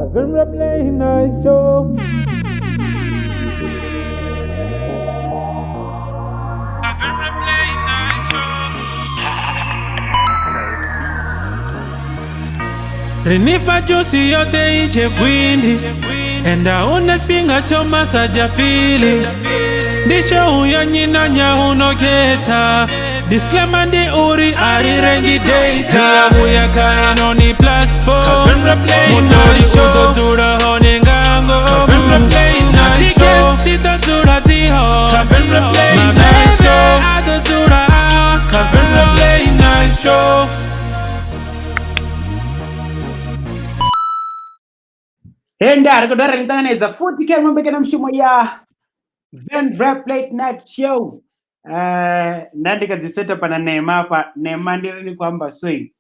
Venrap Late Night Show. Venrap Late Night Show. Rinipa juicy yote iche kwindi. Enda unespinga choma saja feelings. Disho uya nyina nya unoketa. Disclaimer ndi uri ari rengi data. Uya kaino ni platform. Venrap Late Night Show. Mutori utotura hone ngango. Venrap Late Night Show. Tita tura tiho. Venrap Late Night Show. Atotura. Venrap Late Night Show. Enda rekodara rintanganedza futi ke mwembekena mshumo ya Venrap Late Night Show. Ndandikadziseta pana Nema apa. Nema ndirini kwamba soi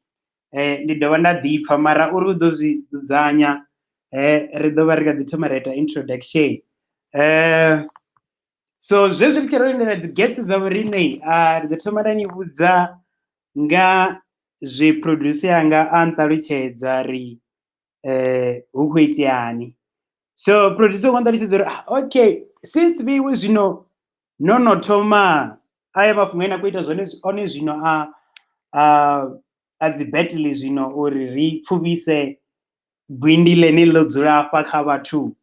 ndidova ndadzipfa mara uri kudzozvidzanya ridova rikadzithoma raita introduction. So zvezvi richiroendera dziguest dzavo rinei ridzithoma ranivudza nga zveproducer yanga antaruchedza ri hukuitiani. So producer wanda richizori okay, since viwe zvino nonotoma aya mafungena kuita one zvino adzibattle zvino uri ripfuvise gwindi lene lodzula apa khavathu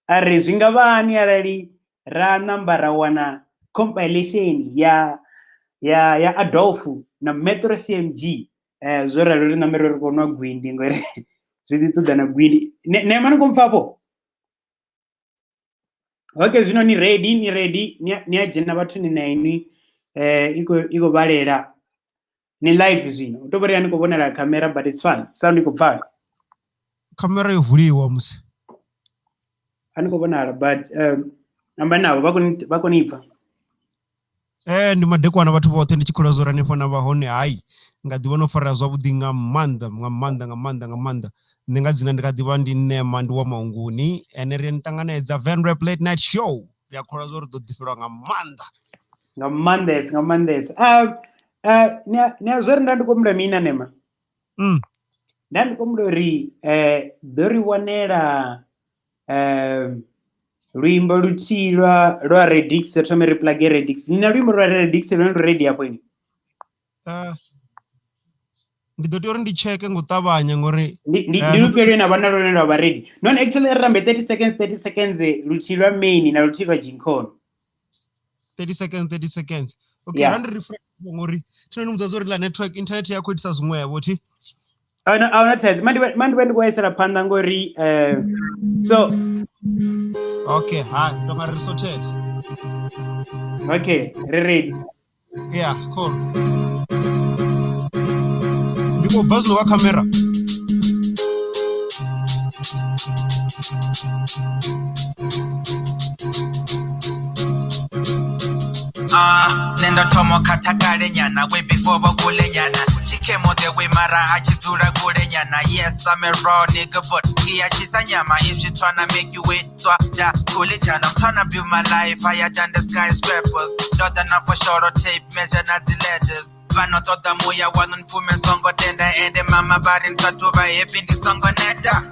ari zvingava ani arali ra number rawana compilation ya Adolf na Metro CMG zora ruri number ri konwa gwindi ngore zviditudana gwindi Nema nikomfapo. Okay, zvino ni ready ni ajena vathu ni naini iko valera ni live zvino utobori yani kubonera camera but it's fine sound iko pfala camera yovuliwa musi ani kubonara but amba navo vakonipfa ndi madekwana vathu vothe ndichikhola zora nifana vahone hayi ngadiva nofarira zwavhuḓi nga maanḓa ndi nga dzina ndikadiva ndi Nema ndi wa maunguni ene ri ntanganedza Venrap Late Night Show ri a khola zori ḓo ḓifhelwa nga maanḓa ni zwori ndandikombula mina Nema ndandikombula uri ḓo ri wanela luimbo luthihi lwa Redix thome ri plage Redix nina luimbo lwa Redix lwene ri ready apo ini ndi ḓo tea uri ndi cheke ngo ṱavhanya ngori ndi lupelwe na vhana lwone lwa vha ready non actually ri rambe 30 seconds luthihi lwa main na luthihi lwa Geenkon 30 seconds okay Yeah. randi refresh ngori tinoni mudza zori la network internet yako itisa zimwevo thi awuna thaidzo mandi ndikuwaisira phanḓa ngori so okay ha ndo nga ri sorted okay ri ready yeah cool ndiko bva zwino wa camera Nendo tomo katakale nyana way before bakule nyana she came on the way mara achizura kule nyana yes I'm a raw nigga but kia chisa nyama if she tryna make you wait so da kule jana I'm tryna build my life higher than the skyscrapers daughter na for sure tape measure na the letters vano toda muya wanunpume songo tenda ende mama bari nsatuva happy ndi songo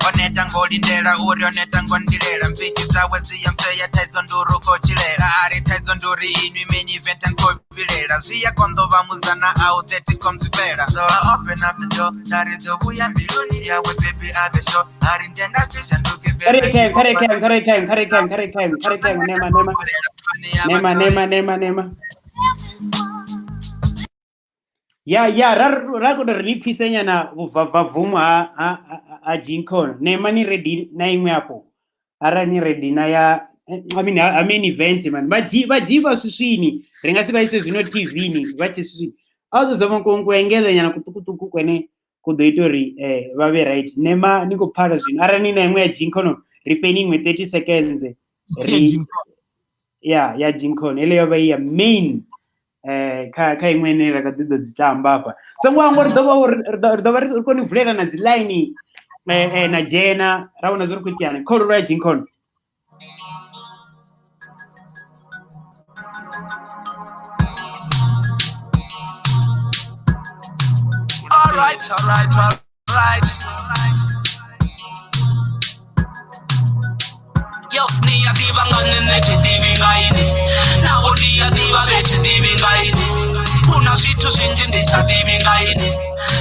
oneta ngolindera uri oneta ngondilera mbichi dzawe dziyamseya taidzo nduru kochilera ari taidzo nduri inwi MainEvent and kovilera zviya kondova muzana out that it comes better so I open up the door ndarizovuya mbiluni yawe baby ave show ari ndenda session nduge kare Nema ya rakuda rinipfise nyana vavhumu ha Geenkon Nema ni ready na imwe apo ara ni ready na ya MainEvent man vajiva swiswini ringasi vaise zvino TV ni vachi swiswini auzozama kuengeza nyana kutukutuku kwene kudoita uri vave right Nema nikupfala zvino ara ni na imwe ya Geenkon ripeni imwe 30 seconds ya Geenkon ile yova iya main ka imweni rakadzidzo dzitamba apa samwangu ridova ri konivhulera na dzilaini na jena raona zviri kuitiana kholo ra Geenkon all right dia diva ngane chitivi ngaini nawo dia diva vechitivi ngaini kuna vitu vingi ndisadivi ngaini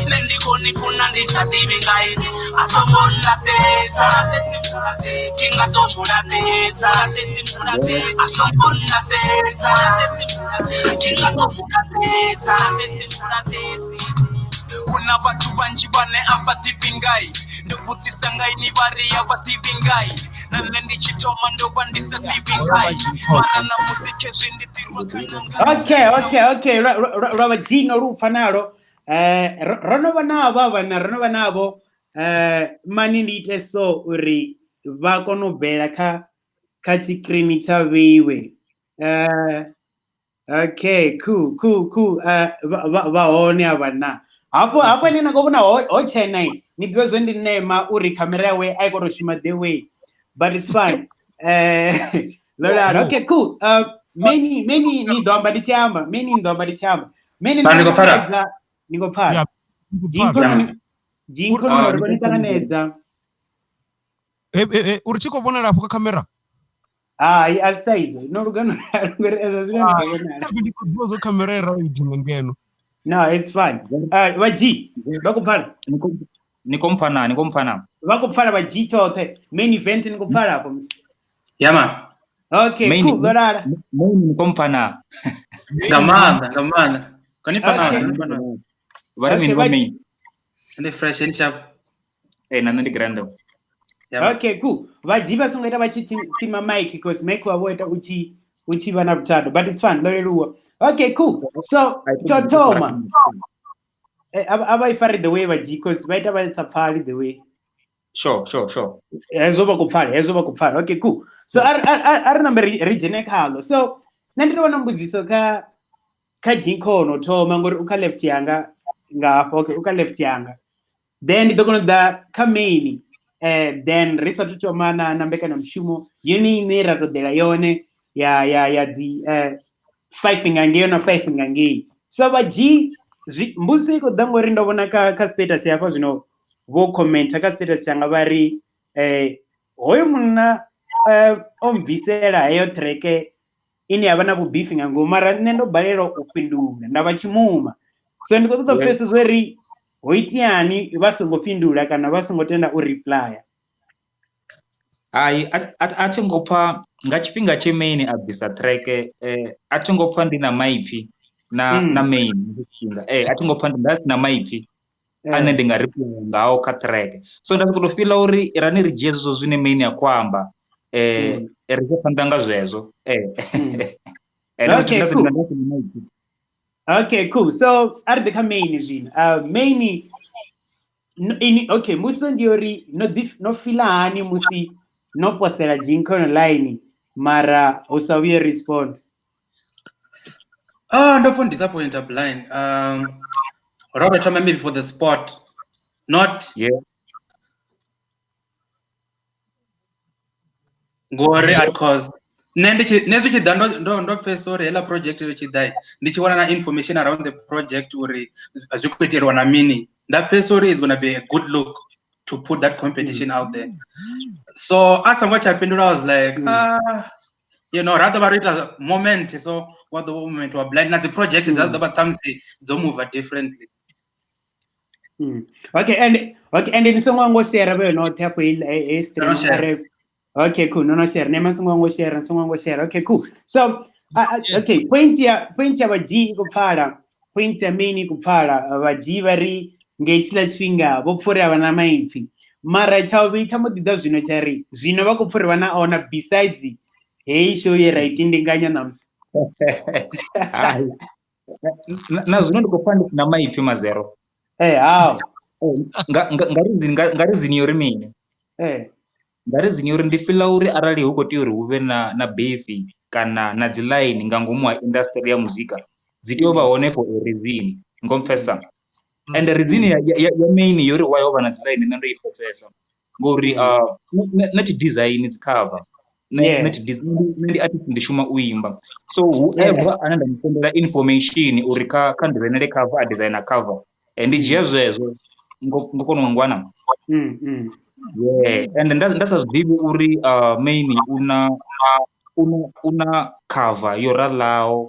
nendikonifuna ndisadivi ngaini asomona teta chingatomula teta asomona teta chingatomula teta kuna watu banji bane abativingai ndokutisa ngaini variya bativingai nane ndichitoma ndobandisa tivingai mana na musike zvinditirwa kananga okay rava dzino rufanalo ronova navo mani ndiite so uri va kono bvela kha tsikrini tsha veiwe okay cool va hone avana hapo nina govona ho chena ni bvezo ndi nema uri camera yawe I got to shima the way but it's fine okay cool many ni domba dichamba niko phala Geenkon noritanganedza uri chiko bona lapho ka camera asaizo norugano ndiko camera right ngeno no it's fine vaji vakuphala nikomfana vakuphala vaji tothe MainEvent nikuphala hapo yama okay cool lorara nikomfana ngamanda kanipana vari mini main ndi fresh and sharp nandi grande okay cool vaji vasingoita vachitsima mic because mic wavoita uchi vana butado but it's fine loreruwa okay cool so totoma avaifari the way vaji because vaita vasapfali the way sure hezova kupfala okay cool so ari namba region ekhalo so nandinoona mbudziso ka Geenkon toma ngori uka left yanga ngapha okay uka left yanga then ndokona ka main then risatu tomana nambekana mshumo yoni ine ratodela yone ya dzi 5 ngangeyona 5 ngangei so vaji mbusi iko dangori ndovona ka status yako zvino vo comment ka status yanga vari hoyo munna omvisela heyo track ini havana vubeefing angu mara nendo balero kupindula ndava chimuma so ndiko to the faces where hoitiani vasongopindula kana vasongotenda ureply atingopfa ngachipinga chemain abvisa track atingopfa ndina maipfi na main atingopfa ndasina maipfi ane ndingareply ngawo ka track so ndasikutofila uri rani rijezo zvine main yakwamba risapandanga zvezvo okay cool so ari the main zvino main okay muso ndiori no filani musi no posela Geenkon online mara usawiye respond ndofuna disappoint blind Robert told me for the spot not gore at cause nezo chidando ndo pesa hela project chidai ndichiwana na information around the project uri azvikuiterwa na mini that pesa is going to be a good look to put that competition out there so as I'm watching I was like rather about it as a moment so what the moment were blind na the project is the times they move differently okay and in songwa ngosera be no tap stream okay cool no share nema songwa share okay cool so okay point ya vaji kupfala point ya main kupfala vaji vari ngeisila finger vopfura vana maipfi mara chauita modida zvino chari zvino vakupfura vana ona besides hey show ye right ndinganya namsi na zvino ndikopfa ndisina maipfi mazero how ngarizini yori mine ngarizini yori ndifila uri arali hukoti uri huve na beefi kana na dziline ngangomu industry ya muzika dzitova hone for a reason ngomfesa and the reason ya main yori wayova na dziline nando ifesesa ngori nati design cover nati design ndi artist ndishuma uimba so whoever ananda mtendera information uri ka ndivenele cover a designer cover and jezwezo ngokono ngwana and ndasazvivi uri main una una cover yo ralaho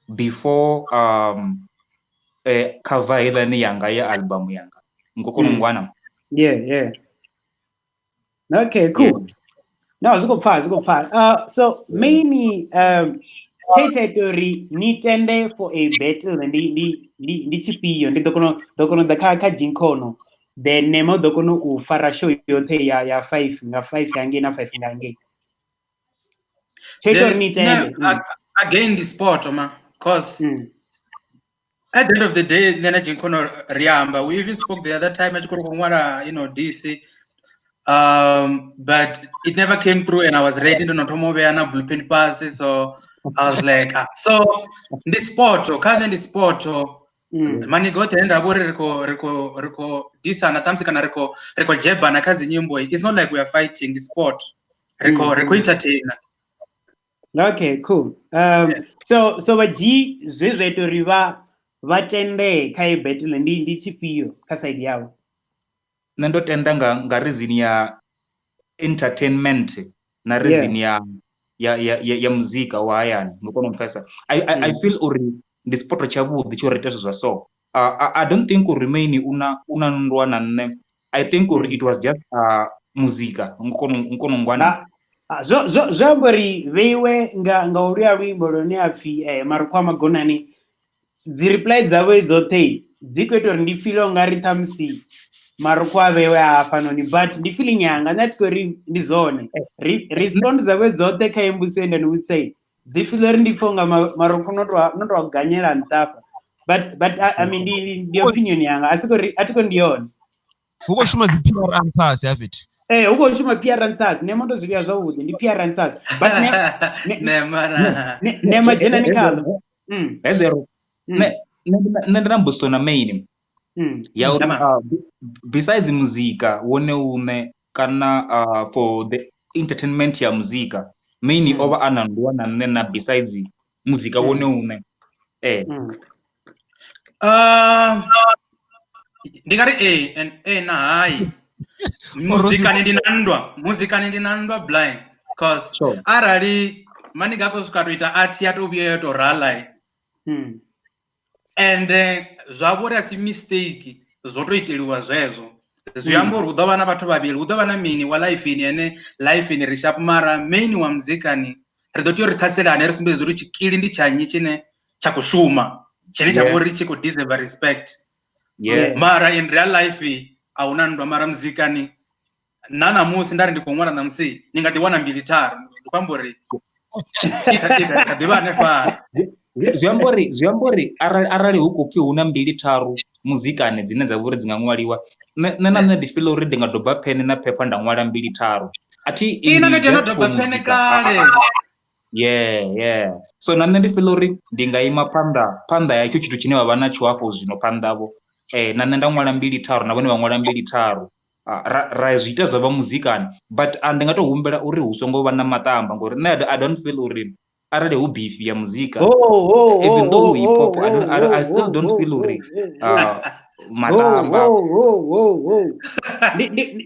before cover helani yanga ya album yanga ngokona ngwana. Yeah. Okay, cool. Yeah. No, zikufana. So maybe Tori nitende for a battle ndi chipiyo ndi dokono da ka Geenkon. Then nemo dokono ufara show yote ya 5 nga 5 yange na 5 yange. Tori nitende. Again the sport cause at the end of the day then Geenkon riamba. We even spoke the other time at DC. But it never came through, and I was ready to not move na blueprint passes, so I was like, so the sport, mani gote enda abore reko disa na tamsi kana reko jeba na kazi nyimbo. It's not like we are fighting the sport, reko entertain. Okay, cool. So baji zwe to riva vatende kai battle ndi chipiyo ka side yao. Nandotenda nga reason ya entertainment na reason ya muzika wa ayani ngokona mfesa. I feel uri the sport chabu dicho reteswa so I don't think uri remain una ndwa na nne. I think uri it was just muzika ngokona ngwana. Zobori vewe nga uri awimbo ne afi marukwa magonani zi reply zawe zote zikweto ndi filo ngari tamsi marukwa vewe hapa noni but ndi feeling yanga natikori ndizone respond zawe zote kaimbuso ende nusei zifilo ndi fonga marukwa notwa ganyela ntapa but I mean the opinion yanga atiko ndione huko shuma zi PR answers yafit huko shuma PR answers nemondo zivya zaudi ndi PR answers but nema jena nikalo ezero nendera mbusona main besides muzika wone ume kana for the entertainment ya muzika main over anandwa na nena besides muzika wone ume ndingari na hai muzika ndinandwa blind cause arali mani gako sukatoita art yatobiya yotorala and zvavori asi mistake zotoiteliwa zvezvo zviyambori kudova na vatu vaviri kudova na mini wa life ini ene life ini rishap mara main wa muzikani ridoti ritaselane risimbezi uri chikili ndi chanyi chine chakushuma chine chavori chikudeserve respect mara in real life auna ndwa mara muzikani nana musi ndari ndikomwana na msi ningatiwana mbili taru kwambori ikadivane fa Zviambori arali huko ki una mbili taru muzikane dzine dzavuri dzingamwaliwa nena ndifeel uri ndingadobha pen na paper ndamwala mbili taru ati ino ndinodobha pen kale yeah so nane ndifeel uri ndingaima panda yacho chitu chine vava nacho hapo zvino pandavo nane ndamwala mbili taru navone vamwala mbili taru zviita zvava muzikani but ndingatohumbira uri husongova na matamba ngori I don't feel uri arale beef ya muzika even though hip hop I still don't feel uri matamba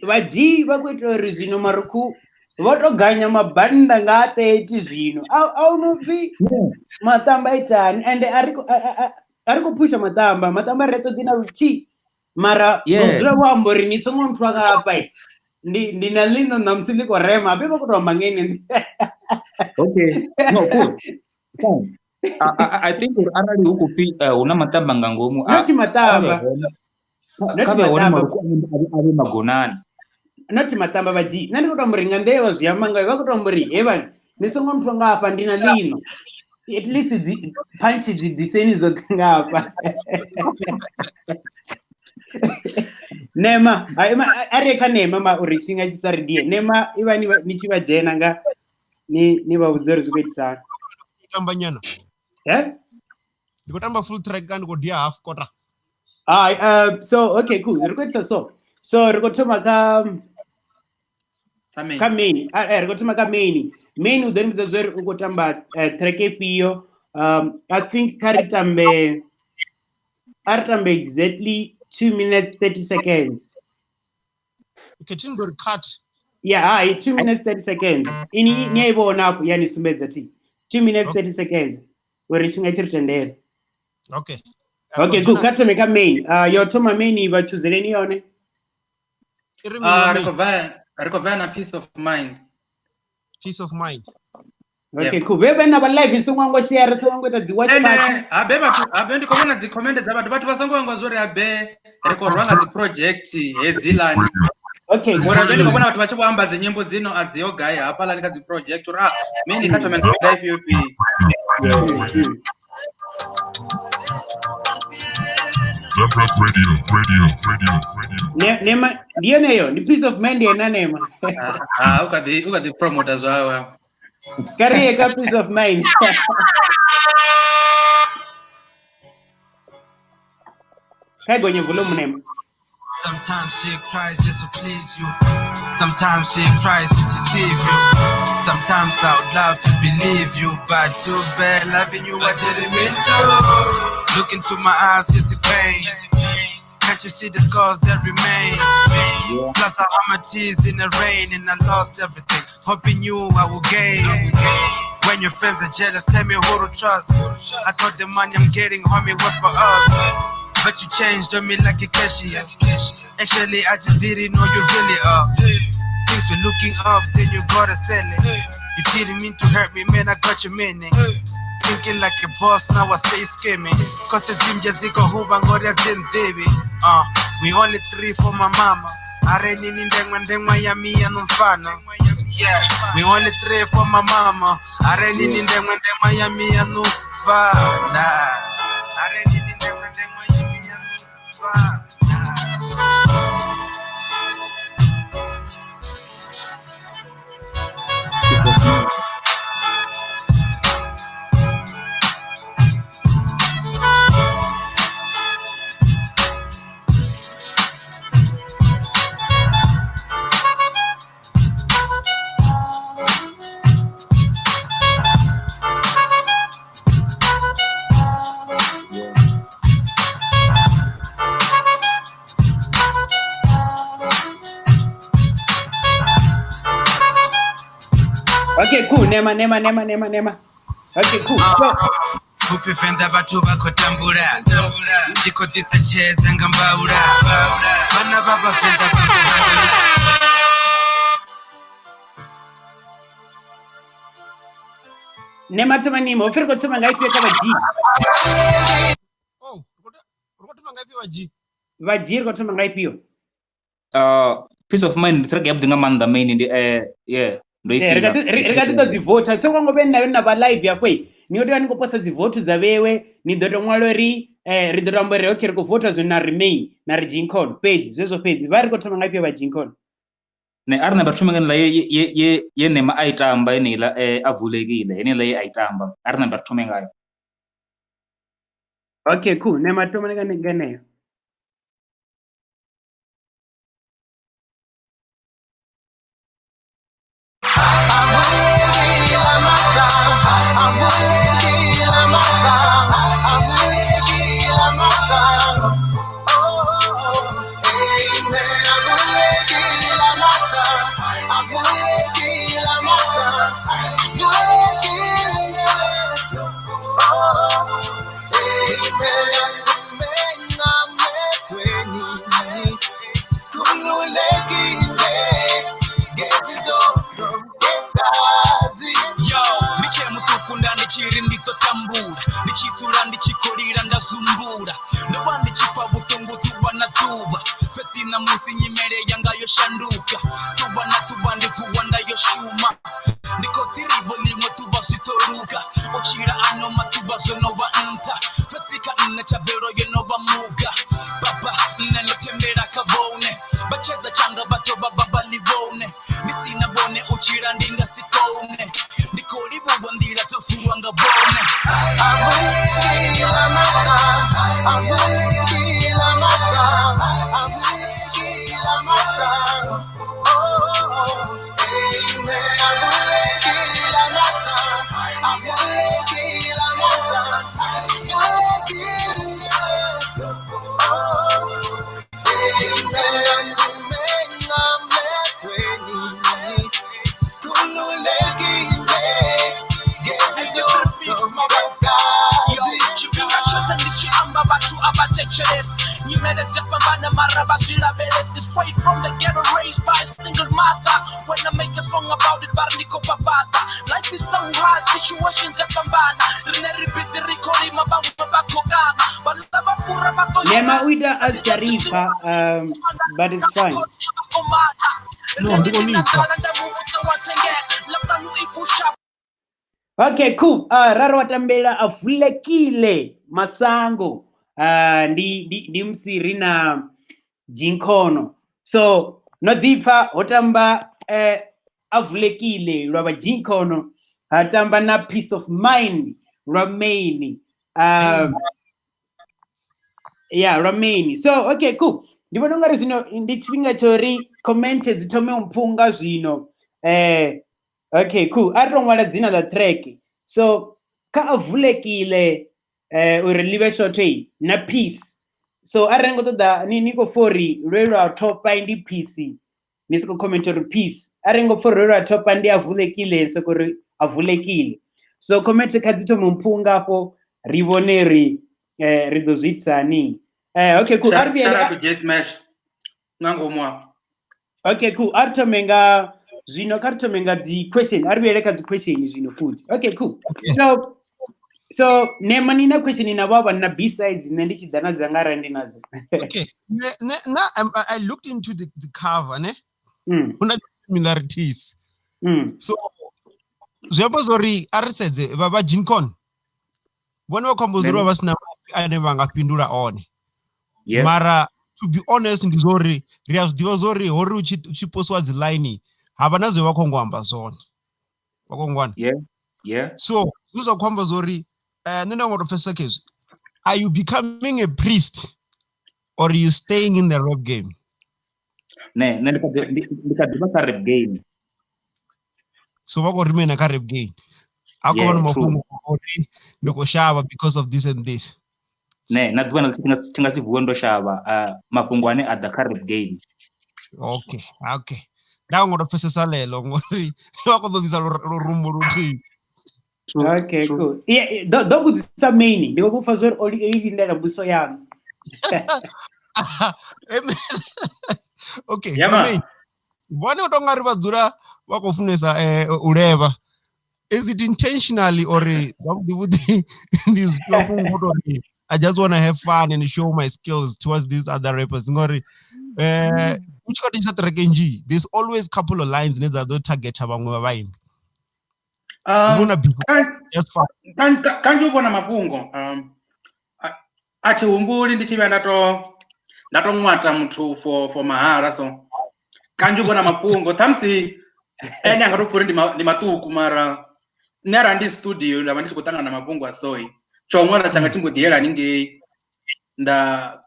vaji vakuitori zvino maruku votoganya mabhanda ngaataiti zvino aunovi matamba itani and ari kupusha matamba retodina uchi mara zvavambori nisomwe mtu akapa ndina lino namsiliko rema apipo kutomba ngeni okay no cool I think arali huko una matamba ngangomu noti matamba kabe wona maruko ave magonani noti matamba vaji nandi kutomringa ndewa zviyamanga vakutombori hevan nisomwe mtu ngapa ndina lino at least punch diseni zote ngapa nema areka nema ma urisinga chisaridie nema ivani nichiva jena nga ni vauzori zvikuitisana kutamba nyana ndikutamba full track kandi kodia half quarter so okay cool rikuitisa so rikotoma ka main rikotoma ka main udenvidza zvori ukotamba track epiyo I think aritambe exactly 2 minutes 30 seconds. Okay, cut. Yeah, 2 minutes 30 seconds. Ini niyaibona apo yani sumbedza ti 2 minutes 30 seconds. Where chinga chiri tendere. Okay. Okay, cool. Katso meka main. Yotoma main iba chuzereni yone. Recover na peace of mind. Peace of mind. Okay, cool. Bebe na ba live isongwango share songwango ta dziwatch party. Abe ndikona dzi comment dzabantu bati vasongwango zori abe rekorwanga dzi project edzilani. Okay. Mora vele kubona watu vachikwamba dzinyimbo dzino adziogai hapa lani kadzi project uri mimi katoma ndidai PUP. Venrap radio. Nema ndiyo neyo, ni peace of mind yena nema. Ukadi promoters wao. Kariye ka peace of mind. Kai gonye volume nema. Sometimes shit cries just to please you. Sometimes shit cries to deceive you. Sometimes I would love to believe you, but too bad loving you I didn't mean to. Look into my eyes, you see pain. Can't you see the scars that remain? Plus I had my tears in the rain and I lost everything. Hoping you I will gain. When your friends are jealous, tell me who to trust. I thought the money I'm getting, homie, was for us. But you changed on me like a cashier. Actually, I just didn't know you really are. Things were looking up, then you gotta sell it. You didn't mean to hurt me, man, I got your meaning. Thinking like a boss, now I stay scheming. Cause the team just go huba ngoria zen baby. We only 3 for my mama. Areni ndengwa ya mia numfana. We only 3 for my mama. Areni ndengwa ya mia numfana. Areni ndengwa ya mia numfana. Okay, cool. Nema. Okay, cool. Kufifenda batu bakotambura ndiko tisacheza ngambaura bana baba fenda bakotambura. Nema tuma nimo ufiriko tuma ngaipi kama G. Rukotuma ngaipi wa G? Wa G rukotuma ngaipi yo? Peace of mind track yabdinga manda main ndi yeah. Regati to zivota so kwango bena na ba live yakwe niyo ndiko posta zivoto za wewe ni dodo mwalori ridorambere okay ko vote zona remain na Geenkon page zezo page bari ko tuma ngaipi ba Geenkon ne arna bathuma ngena ye nema aitamba enila avulekile enila ye aitamba arna bathuma ngayo. Okay, cool. Nema tuma ngene. Zumbura ndabandi chipa butongo tubana tuba fetina musi nyimere yanga yo shanduka tubana tubande vuwanda yo shuma ndiko tiribo limo tuba sitoruka ochira ano matuba zonoba nta fetika tabero yo noba muga baba nene tembera kabone bacheza changa bato baba libone nisina bone ochira ndinga sitone ndiko libo ndira tofuwanga bone abatecheles nimeleze pambana maraba silabeles straight from the ghetto raised by a single mother when I make a song about it barniko papata life is so hard situations are pambana reneri busy recording mabangu bakokana balaba pura bato Nema uida as Tarifa but it's fine. No, ndiko nipa. Okay, cool. Raro watambela afulekile masango ndi msiri na Geenkon. So nodzifa otamba afulekile lwa Geenkon atamba na peace of mind remain yeah remain. So okay, cool. Ndibona ngari zvino ndichipinga chori comment zitome umpunga zvino okay, cool. Arongwala dzina la track. So ka avulekile uri live short na peace. So arengo toda niko fori rero top ndi peace. Nisiko comment uri peace. Arengo for rero top ndi avulekile so kuri avulekile. So comment kadzitome umpunga hapo riboneri rido zwitsani. Okay, cool. Shout out to J Smash. Nangomwa. Okay, cool. Artomenga zvino kartomenga dzi question. Arbereka dzi question zvino futhi. Okay, cool. Okay. So nema nina question ina baba na B-sides nne ndichidana dzangara ndinazo. Okay. I looked into the cover, ne? Una similarities. So zviyapo zori arisedze baba Geenkon. Vone vakombozori vasina ane vangapindura one. Yeah. Mara to be honest ndizori riazvidiva zori hori uchiposwa dziline havana zvevakongwamba zvone vakongwana. Yeah. So zvizokwamba zori nendangotopfesa kezvi, are you becoming a priest or are you staying in the rap game? Ne ndikadiva ka rap game. So vakorimena ka rap game akona mafungo ori nikoshava because of this and this. Ne nadwana tingazivuwa ndoshava mafungwane at the rap game. Okay. Ndangotopfesesa lelo ngori vakodozisa rumbo ruti. Okay, cool. Yeah, don't put some meaning. They go for zor only even that buso yang. Okay. Yeah, Vone utongari vadzura vakofunesa ureva. Is it intentionally or I just want to have fun and show my skills towards these other rappers? Ngori there's always a couple of lines that don't target abangwe vaimbi. Just fun. Kanju bona mapungo ati umbuli ndichiva ndato mwata mtu for mahara so kanju bona mapungo tamsi ene angatofuri ndi matuku mara nera ndi studio la vandichi kutanga na mapungo asoi chomwana changa chimbodiela ninge nda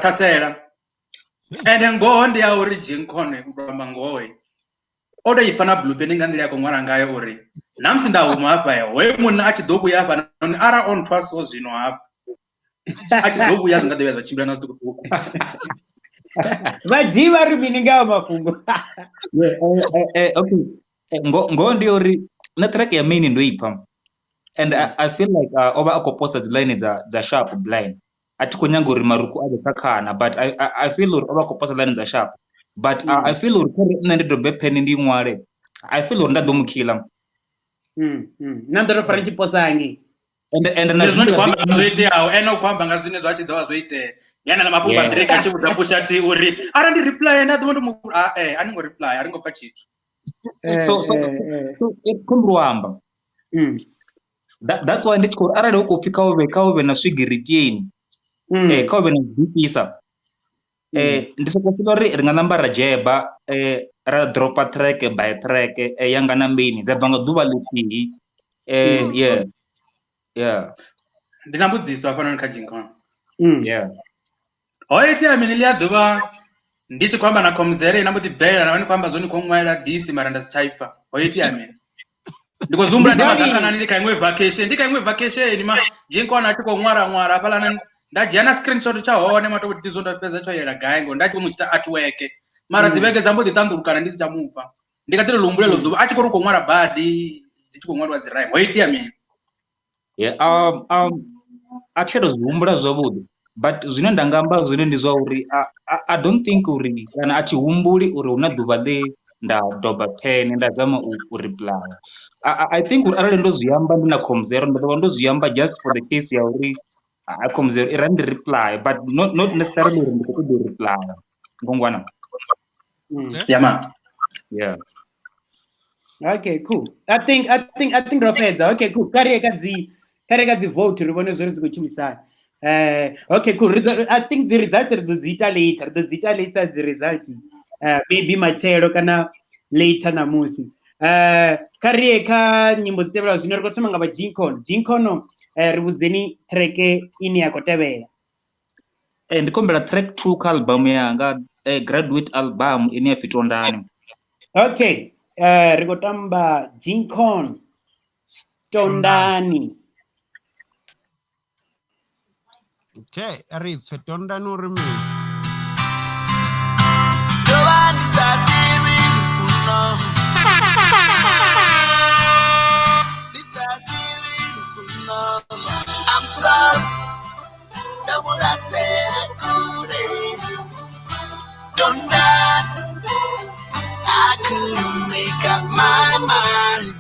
tasela ene ngondi ya uri Geenkon kudamba ngowe oda ifana blue pen ngandira ko mwara ngayo uri namsi ndahuma hapa ya we munna achidobu yapa noni ara on twaso zino hapa achidobu yazo ngadeweza chimbira nazo kutuku vadziva rimininga mafungo. Okay. Ngo ndiori na track ya main ndoipa. And I feel like over akoposa line za sharp blind. Atikonyango uri maruku aje kakana, but I feel over akoposa line za sharp. But I feel uri nende dobe pen ndi mware. I feel uri ndadomukila. Nandoro faranchi posangi. And na zino kwamba ngazoite awo eno kwamba ngazine zvachidawa zoite yana na mapungo adireka chibuda pushati uri ara ndi reply na dondo mu aningo reply aringo pachitu. So kumruamba. That's why ndichiko arale ukufika ove na swigiritieni. Kawe na dipisa. Ndisokofika ringa namba rajeba ra dropa track by track yanga na main zabanga duva lupi. Yeah. Ndinambudziso apana ka Geenkon. Yeah. Oiti aminilia duva ndichi kwamba na komzere inambuti bela na wani kwamba zoni komwaila disi maranda chaifa. Oiti amini. Ndiko zumbra ndi makakana ndikaimwe vacation ni ma Geenkon atiko mwara pala ndajiana screenshot cha one mato kuti tizonda peza cho yera gaengo ndati kumuchita artwork mara ziveke zambo ditandurukana ndisi chamufa ndikatiro lumbulelo duva achiko ruko mwara badi zitiko mwara wazirai. Oiti amini. Yeah, atero zumbura zvabudu but zwine ndangamba zwine ndi zwa uri I don't think uri kana athi humbuli uri una ḓuvha ḽe nda doba pen nda zama u reply. I think uri arali ndo zwiamba ndi na khomzero ndo ḓovha ndo zwiamba just for the case ya uri khomzero i randi reply, but not necessarily uri ndi khou ṱoḓa u reply ngongwana. Yeah man. Yeah. Okay, cool. I think Ropeza. Okay, cool. Kare kadzi vote ri vone zwo ri ziko chimisana. Okay, cool. I think the results are the zita later. The the result. Maybe matero kana later na musi. Kare ka nyimbo zitebela zwino ri khou thoma nga ba Geenkon ri vhudzeni track ini ya kotevela. Ndi kombela track 2 kha album yanga graduate album ini ya Tondani. Okay. Ri khou tamba Geenkon Tondani. Okay, ari Tondani uri mi. I'm sorry, I couldn't make up my mind.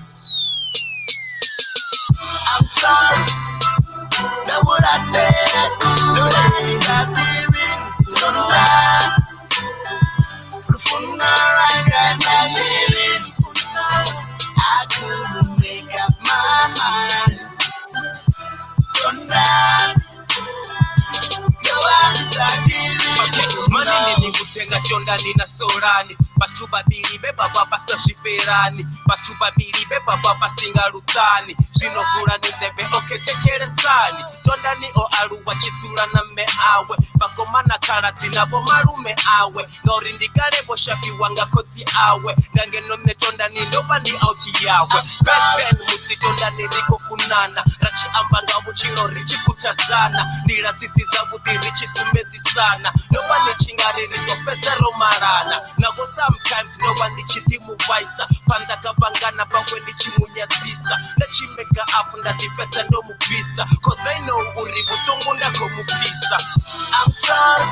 I'm sorry, that what I did. No, that is I did it. Don't lie. I couldn't make up my mind. Don't lie. Manini nikutenga Tondani na Sorani. Batu babili beba baba sashiferani. Batu babili beba baba singalutani. Zinovula nitebe oke techeresani. Tondani o aluwa chitula na me awe. Bakomana karati na bo malume awe. Ngori ndigale bo shapi wanga koti awe. Gange nome Tondani ndoba ni auti yawe. Ben musi Tondani riko funana. Rachi ambanga uchilo richi kutazana. Niratisi zabuti richi sumezi sana. Ndoba ni chingari rito petero marana. Nago sometimes no one ni chitimu baisa. Panda kabangana bawe ni chimunyatisa. Na chimeka up na dipeta ndo mupisa. Cause I know uri butungu ndako mupisa. I'm sorry,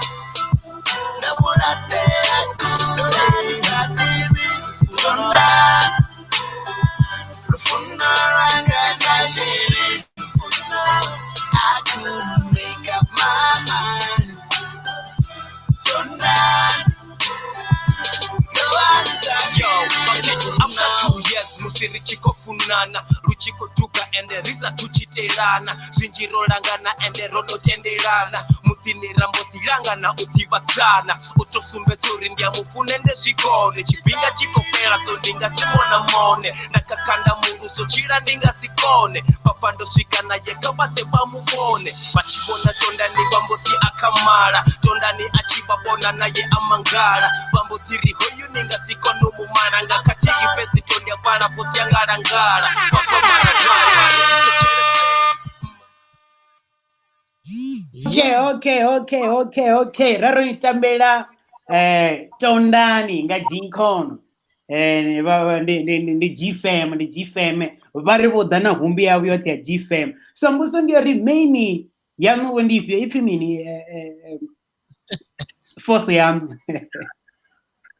that what I did. No that is I did it. Don't die. Rufuna ranga I did it. I couldn't make up my mind. Don't die. After 2 years, musiri chiko funana, luchiko duka ende risa tuchitelana, zinjiro langana ende rodo tendelana, mutinira motilangana utivatsana, utosumbe zuri ndia mufunende shikone, chivinga chiko pera so ndinga simona mone, nakakanda mungu so chira ndinga sikone, papando shikana yeka bate bamubone, bachibona Tondani bamboti akamara, Tondani achiba bona na ye amangara, bamboti rihoyu ninga sikono mumana nga kachigi pezi tonya para potiangara ngara, pakomara Okay. Raro itambela Tondani nga Geenkon. Ndi GFM vari vodana humbi yavo yote ya GFM. So mbuso ndio remaini yanu wendipyo ifimini force yamu.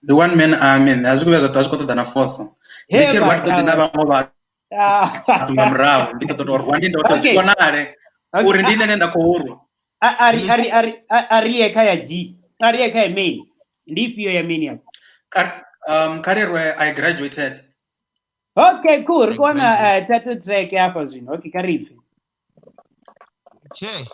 The one man amen azikuweza twashikota na force. Ndichero watu tinaba ngoba. Tumamrao nditoto Rwanda ndo tosikonale. Uri ndine nenda kuhuru. Ari eka ya G. Ari eka ya main. Ndipyo ya main yamu. Career where I graduated. Okay, cool. Kwana title track yako zwino. Okay, karifi. Okay.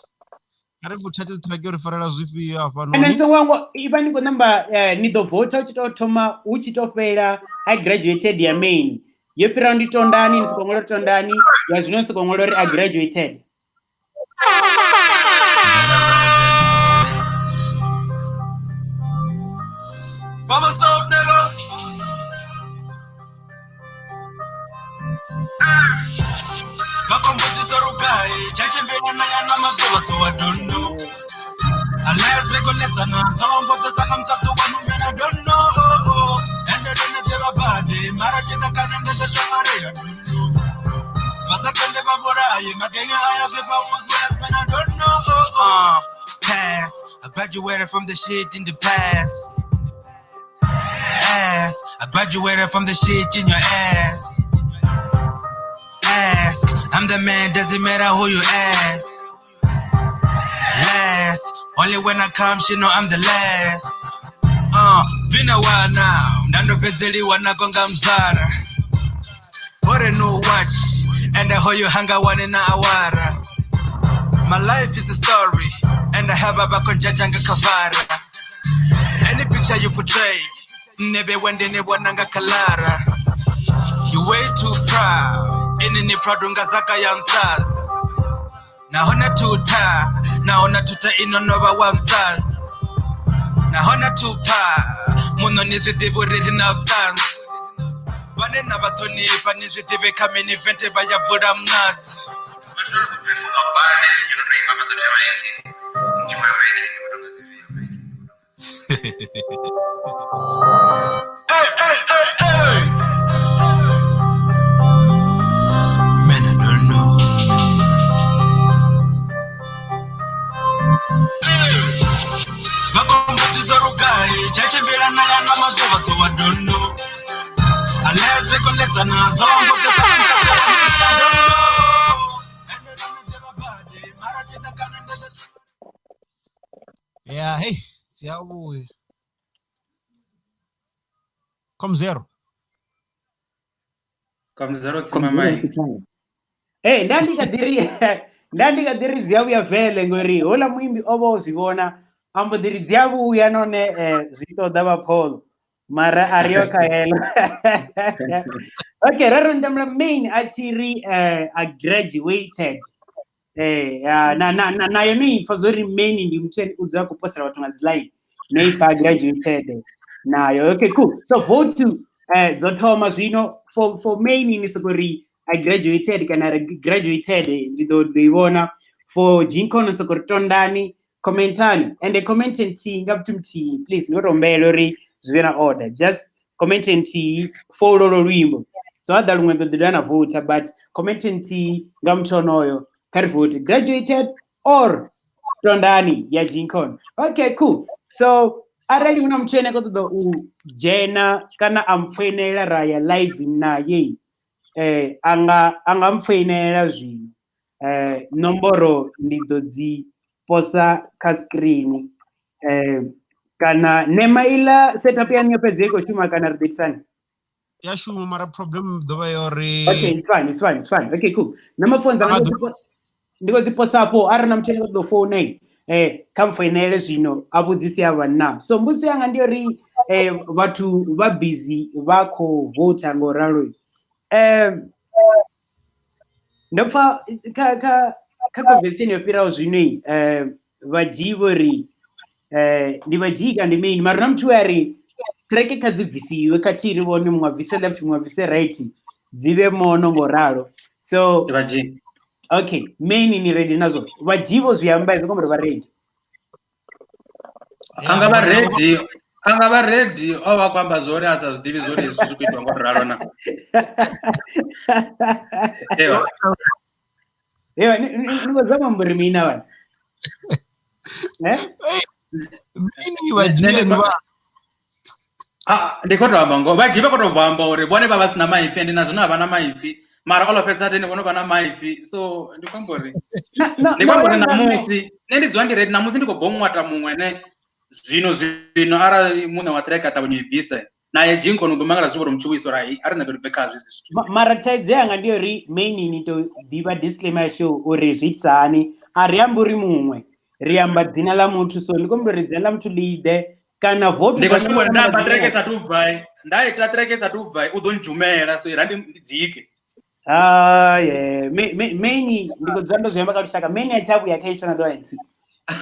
Arifu title track yori farala zwipi hapa noni. And so wango ibani ko number nido vote uchitotoma uchitopera I graduated ya main. Yepira ndi Tondani nsikongolo Tondani ya zwino nsikongolo ri I graduated. Mama stop nigga. Bakombozi sorugai, chache mbele na yana magola so I don't know. Alas rekolesa na sombozi saka msatu wanu mena don't know. Ende dene teba bade, mara cheta kane mdete changare ya don't know. Masa kende baboraye, makenge haya zepa was less man I don't know. task. I graduated from the shit in the past. Ass, I graduated from the shit in your ass. Ask, I'm the man, doesn't matter who you ask. Last, only when I come, she know I'm the last. It's been a while now. Nando Fedzeli wanagonga mzara. Bought a new watch, and I hold you hanga one in a awara. My life is a story, and I have a back on Jajanga Kavara. Any picture you portray, never went in wananga kalara. You way too proud, in any pradunga zaka yamsaz. Nahona tuta, naona tuta inonova wamsaz. Nahona tupa, muno nizitibu written of dance. Bane nabatoni panizitibe kamini vente baya vudam nuts. Hey, hey, hey, hey! Man, I don't know. Vakombuzi zorugai, chachimbira naya namazova, so I don't know. Unless recollects and zongo to Yeah, hey, siyabuya. Come zero. Come zero tsimamai. Hey, ndandika diri ziyabuya vele ngori hola muimbi obo uzibona ambo diri ziyabuya none zito daba Paul mara arioka helo. Okay, raro ndamla main achiri I graduated. Na yoni fazori main ndi mteni uza kuposta watu ngazilai no if I graduated na okay cool. So vote to Zotoma zino for main in Sokori I graduated kana graduated ndido diona for Geenkon Sokortondani commentani and the commenting ngaptumti please ngorombelo ri zvena order just commenting follow rwimbo so other lumwe dodana vote but commenting ngamtonoyo kari vote graduated or tondani ya Geenkon. Okay cool. So arali una mchene kodo ujena kana amfenela raya live na ye anga mfenela zwino nomboro ndidodzi posa ka screen kana nema ila setup ya nyopezeko shuma kana rditsani Ya shuma mara problem doba yori. Okay, it's fine. Okay, cool. Nama phones ndiko ziposa hapo arana mchene kodo phone kamfenele zvino abudzisi avana so mbusi yanga ndiyo ri vatu va busy vako vota ngoralo ndopfa ka conversation yopira zvino vajivo ri ndi vajika ndi main mara mtu ari track kadzibvisiwe katiri vone mwavise left mwavise right dzive mono ngoralo so Vaji. okay main ni ready nazo vajivo zviamba zvokomba va ready Angava ready ova kwamba zori asazvidivi zori izvi zviri kuitwa ngoraro na. Ewa ningozama mburi mina vana Mini wajile nwa. Ndikotovamba ngo vajiva kotovamba uri vone vavasina maipfi and nazvino havana maipfi mara all of a sudden vonova maipfi so ndikombori namusi nendidziva ndiredi namusi ndikobhomwata mumwe ne zvino ara mune watireka tabunyibvisa naye Geenkon udomangara zvivoro muchiwiso rai ari naberubekazvo izvi mara taidze yanga ndiyo ri main inito diva disclaimer show uri zvitsani ariamburi mumwe riamba dzina la mutu so ndikombori dzina la mutu lide kana vote ndikoshimwe ndamba trekesa tubvai ndaita trekesa tubvai udonjumela so irandi ndidzike yeah main ndikodzando zvoyamba katusaka main yachabu yakaishona doanti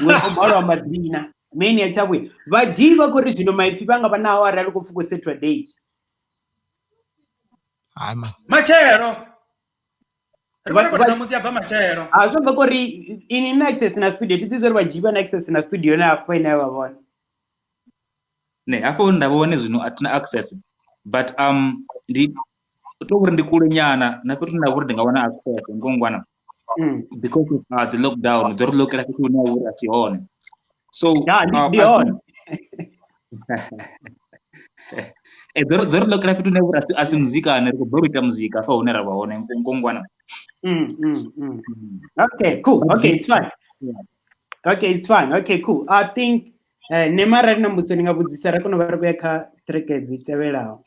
wekomharo madzina main yachabu vajiva kuri zvino maipfi vanga vanawo ari kufukusetwa date Ama machero rivare kota musi yabva machero zvobva kuri ini na access na studio titizori vajiva na access na studio na kwaina vavona ne hapo ndavone zvino atina access but tokuri ndikule nyana napetu ndavuri ndingawana access ngongwana because of the lockdown dzori lokela kuti unaura sione So ndi on dzori lokera pitu nevura asi muzika ane rikubva muzika fa une rava one ngongwana. Okay, cool. Okay, it's fine. Okay, it's fine. Okay, cool. I think nemara rina mbudziso ndingabudzisa rakono vari kuyaka track dziteverawo.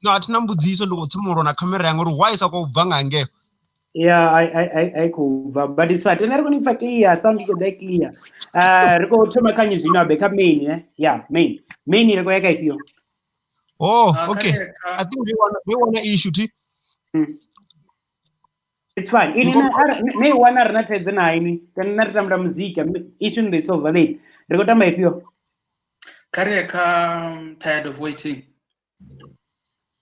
No, atina mbudziso ndikutsimura na kamera yangu uri why sakubva ngange. Yeah, I cool, but it's fine. Tenari kuni clear, sound iko that clear. Riko thoma kanyi zvino beka main, eh? Yeah, main riko yaka ipiyo. Oh, okay. I think we want an issue too. It's fine. Ne wana rina tedze na ini. Tenari tamra muzika. Issue ndi solve late. Riko tama ipiyo. Kareka tired of waiting.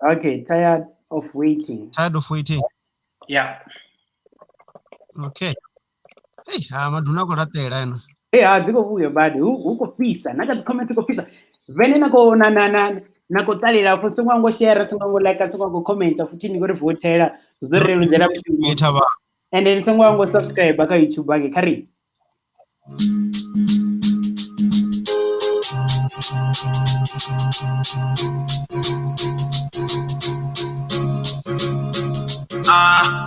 Okay, tired of waiting. Tired of waiting. Yeah. Okay. Hey, maduna ko ratela eno. Hey, aziko vuyo badi. Uko pisa. Nakati comment uko pisa. Vene nako nako talira for songwango share songwango like songwango comment futhi ni ko rivotela uzoreluzela Etaba. And then songwango subscribe aka YouTube ake kari.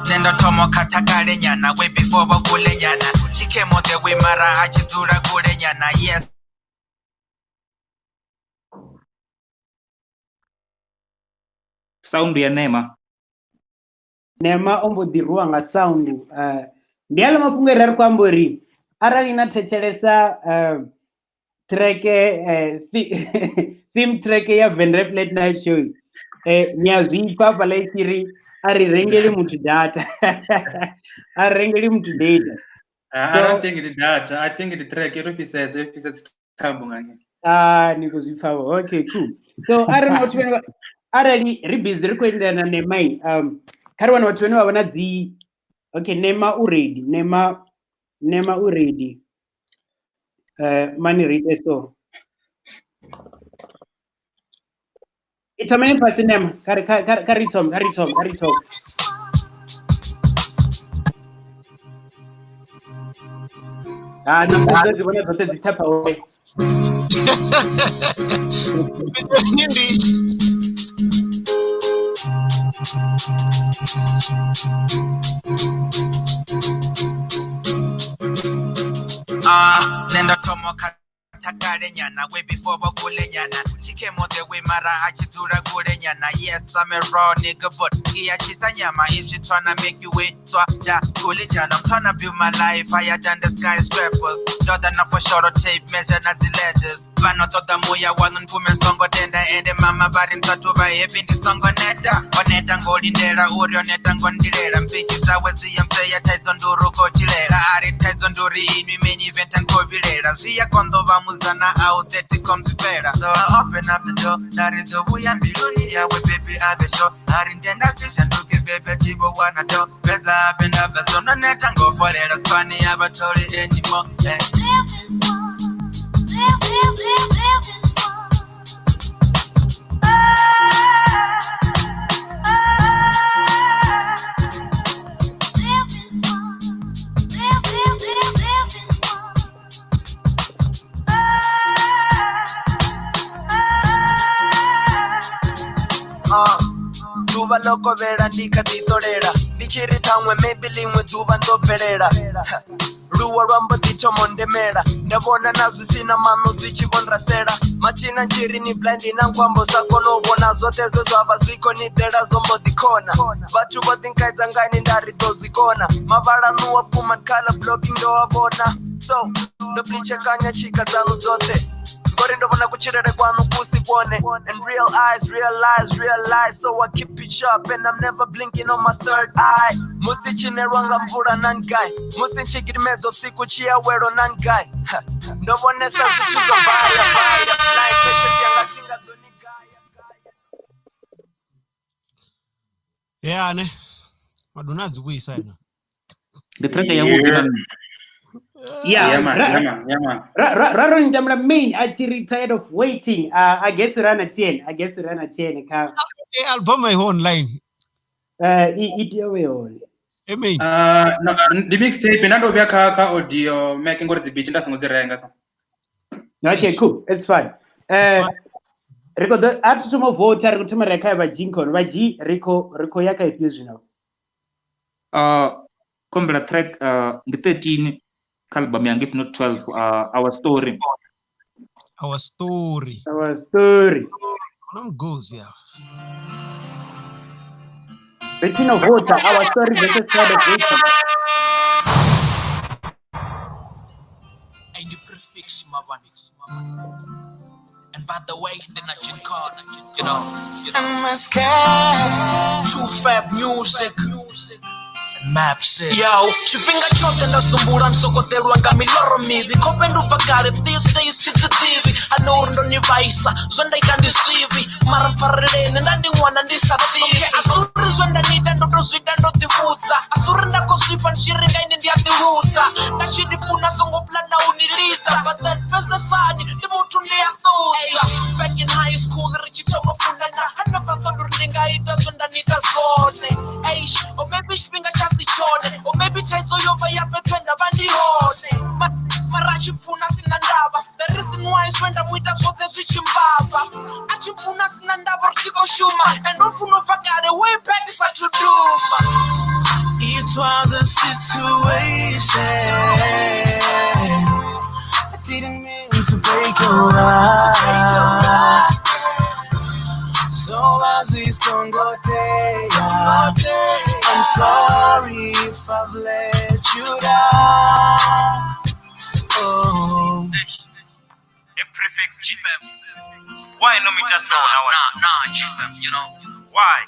Nenda tomo katakale nyana way before bakule nyana chikemo the way mara achizura kule nyana yes. Sound ya Nema ombodirwa nga sound ndiala mapunge rari kwambori arali na techelesa track theme track ya Venrap Late Night Show nyazvipa palaisiri ari rengeli mutu data ari rengeli mutu data. I don't think it's data. I think the track it says tabu ngani. Niko zvifawo. Okay, cool. So arali ribhizi rikuenderana nemai kari vanhu vati vene vavona dzi okay nema uredi mani rite so itamene pasi nema karitom namadzadzivona dzote dzitapa away. Nenda tomo katakale nyana way before bakule nyana chikemo the way mara achizura kule nyana yes I'm a raw nigga but iya chisa nyama if she tryna make you wait so da kule jana I'm tryna build my life higher than the skyscrapers Jordan for short tape measure not the letters Vano toda moya wanu npume songo tenda ende mama bari msatu ba heavy ndi songo neta oneta ngoli ndera uri oneta ngondilera mpichi zawe ziya mseya taizo nduru kochilera ari taizo nduri inwi MainEvent and kovilera ziya kondo vamuzana au theti komzipera so I open up the door nari zobu ya mbiluni ya we baby abesho ari ndenda sisha nduke bebe chibo wana do beza abenda beso no neta ngofolera spani ya batori anymore Duba loko vera ndika titorera ndichiritamwe maybe limwe duba ndoperera ruwa rwambo ticho mondemera ndabona nazwi sina mano zvichivondrasera machina njiri ni blind inangwambo sako nobona zote zezvava zviko ni dera zombodikona vatu vodinkaidza ngani ndaritozvikona mavara nuwa puma color blocking ndowavona so ndoblichekanya chika dzangu dzote ngori ndovona kuchirere kwanu kusibone and realize so I keep it sharp and I'm never blinking on my third eye musichinerwanga mvura none guy musinchigirimedzwa usiku chiyawero none guy ndovonesa zvichizobaya like patience yanga tingadzonigaya yeah ne maduna dzikuisa ino nditrack yangu Yeah, man. Raron Jamla main actually tired of waiting. I guess run at 10. album my online. It away all. I mean. No, the mixtape nando bya ka audio making ngori zibiti ndasango zirenga so. Okay, cool. It's fine. Rico, after tomorrow vote, Rico tomorrow reka ba Geenkon. Ba G Rico yaka ifuse now. Kombela track the 13 album yang if not 12 our story. Our story. I'm goes, yeah. Between of voter, our story versus crowd of voting. And the prefix Mavanix. And by the way, then I Geenkon, you know. Too fab music. Maps it. Yo, chipinga chote ndasumbura nsokotelwa nga miloro mivi kopendo vagare these days tititivi anoro ndo nivaisa zondaita ndisivi mara mfarelene ndandingwana ndisativi okay, asuri zondanita ndotozvita ndotivudza asuri ndakozvipa ndichiringa ine ndiyatiudza ndachidifuna songoplana uniliza but then first the sun ndimutu ndiyatudza back in high school richitomofundana I never thought ndingaita zondanita zone or maybe chipinga sichone or maybe taizo yova yapetwenda bandihone marachi mfuna sina ndaba the reason why is when ndamuita zvote zvichimbaba achimfuna sina ndaba rutiko shuma and mfuno vagare way back satuduma. It was a situation I didn't mean to break your heart. So as we sung I'm sorry if I've let you down. Oh. The prefix GFM. Why no me just now? Nah, GFM, you know. Why?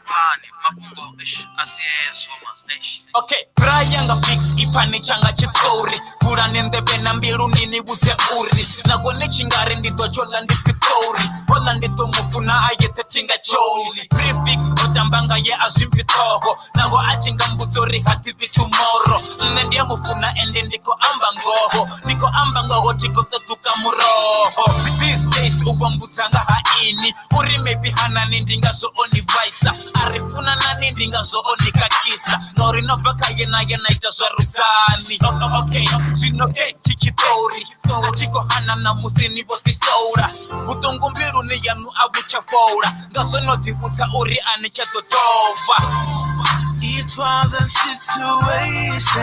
Okay, Brian fix ipani changa chitori. Fura nendebe na mbilu nini wute uri. Nagone chingare ndito chola ndipitori. Wala ndito mufuna ayete tinga choli. Prefix otambanga ye azimpitoho. Nago achinga mbutori hativi tomorrow. Nendia mufuna ende ndiko ambangoho. Ndiko ambangoho tiko tetuka muroho. These days ubambutanga haini. Uri maybe hana nindinga so oni vaisa. Arifuna na nindinga so oni kakisa. Nori no baka yena ita zarutani. Okay, sinoke chikitori. Achiko hana na musini boti saura. Utongo mbilu ni yanu abucha faura. Ngaso no tibuta uri anicha totova. It was a situation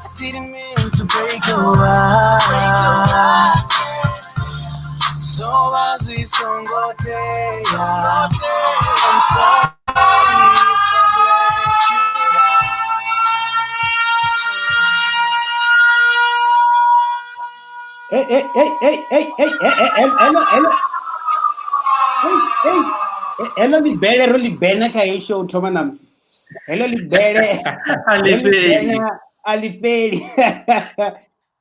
I didn't mean to break your heart. So as we sung I'm sorry if I let you down. Hey, hello, the better really bena kai show Toma Namsi. Hello, the better Alipeli.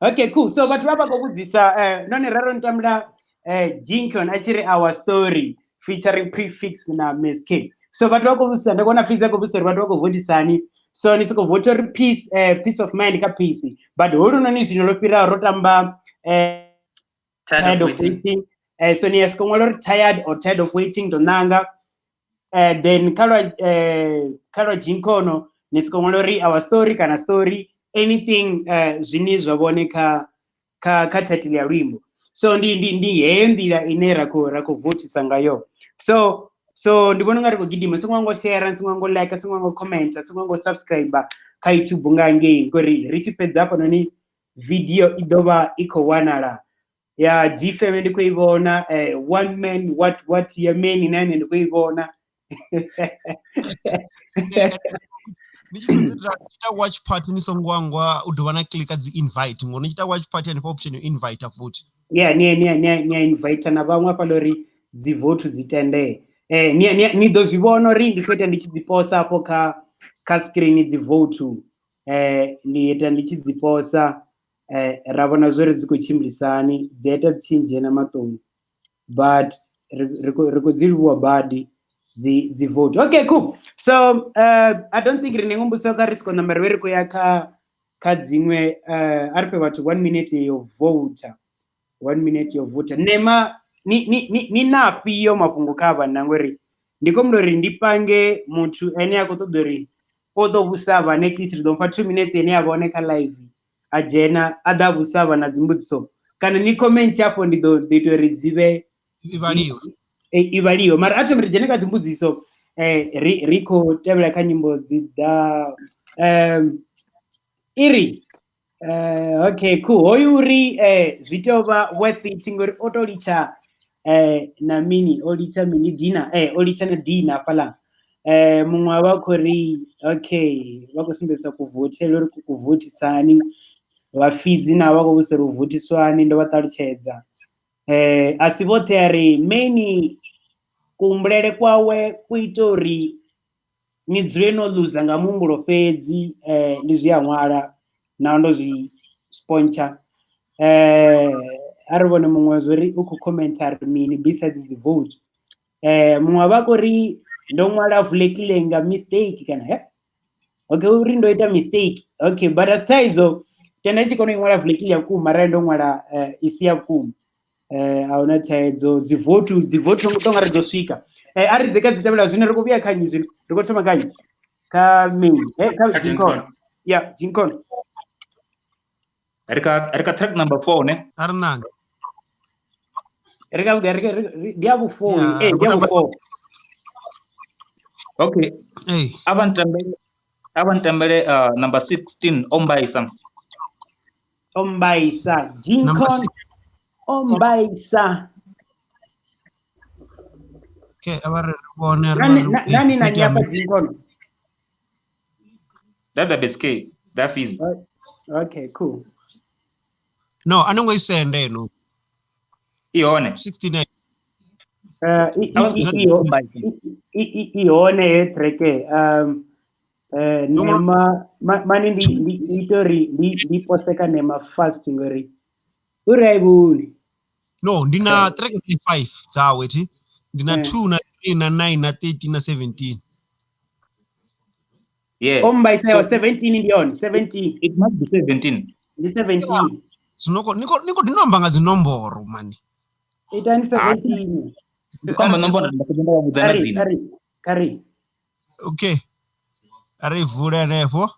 Okay, cool. So, but Rabba go with this, non raron tamla Geenkon, actually our story featuring prefix na Miss K. So, but Rabba go send, I'm gonna fix a go but Rabba go vote sani. So, ni soko vote peace, peace of mind ka peace. But hold on, is you know, pira rotamba, tired of waiting. So ni eskomolo tired or tired of waiting donanga. Then kala Geenkon ni eskomolo ri our story kana story anything zvini zvaboneka ka title ya wimbo. So ndi hendira inera ko vote sangayo. So ndibona ngari ko gidima singwango share singwango like singwango comment singwango subscribe ka YouTube ngange ngori richipedza hapo noni video idova iko wanala. Ya GFM ndiko ivona one man what your man inani ndiko ivona. Nichita watch party nisongwangwa udovana click at the invite ngono nichita watch party and option you invite a vote. Yeah ni invite na vamwe palori dzi vote zitende. Ni those vibono ri ndikweta ndichidziposa hapo ka screen dzi vote. Ndieta ndichidziposa ravona zvori dzikuchimlisani dzeta tsinje na matombo but rikudziriwa badi dzi vote. Okay, cool. So I don't think rinengombuso ka risk number veriko yaka kadzimwe aripe vatu 1 minute yo voter 1 minute yo voter nema ni napi yo mapungu kava nangori ndiko mdori ndipange mutu ene yakotodori odo busava next ridompa 2 minutes ene yaboneka live ajena ada kusava na dzimbudziso kana ni comment yapo ndido ridzive ivaliyo mara ato mrijene ka dzimbudziso riko tevela kha nyimbo dzida iri okay cool hoyu uri zvitova worth it ngori otolicha na mini olicha mini dina olicha na dina pala mumwe wako ri okay vakusimbisa kuvhotela uri kuvhotisani vafizi navo vakovuseri kuvhotiswani ndo vatalutshedza asi vote ri main kumbulele kwawe kuita uri ni dzule no luza nga muhumbulo fhedzi ndi zwi a ṅwala naho ndo zwi sponsor ari vhone muṅwe zwori u khou commentary mini besides dzi vote muṅwe vhako ri ndo ṅwala vulekile nga mistake kana okay uri ndo ita mistake okay but asaizo tenda tshi kona u ṅwala vulekile vhukuma arali ndo ṅwala isi ya vhukuma ahuna thaidzo dzi vote ndo nga ri dzo swika ari ḓeka dzi tevhela zwine ri khou vhuya khanyi zwino ri khou thoma khanyi kha main kha Geenkon Geenkon Rika track number 4 ne Arnanga rika dia bu 4 dia bu 4 okay abantambele number 16 Ombaisa Geenkon Ombaisa okay abar boner nani hapa Geenkon dada beske that is okay cool no anongo isende no ione 69 ione treke nema mani ndi poseka nema fast ngori uraibuni no ndina track 5 zawe ti ndina 2 na 3 na 9 na 13 na 17 yeah Ombaisa 17 ndioni 17 it must be 17 ndi 17 niko dinomba nga zinomboro mani itani 17 kama nomboro ndakujenda wabudzana dzina kari okay ari vula nepo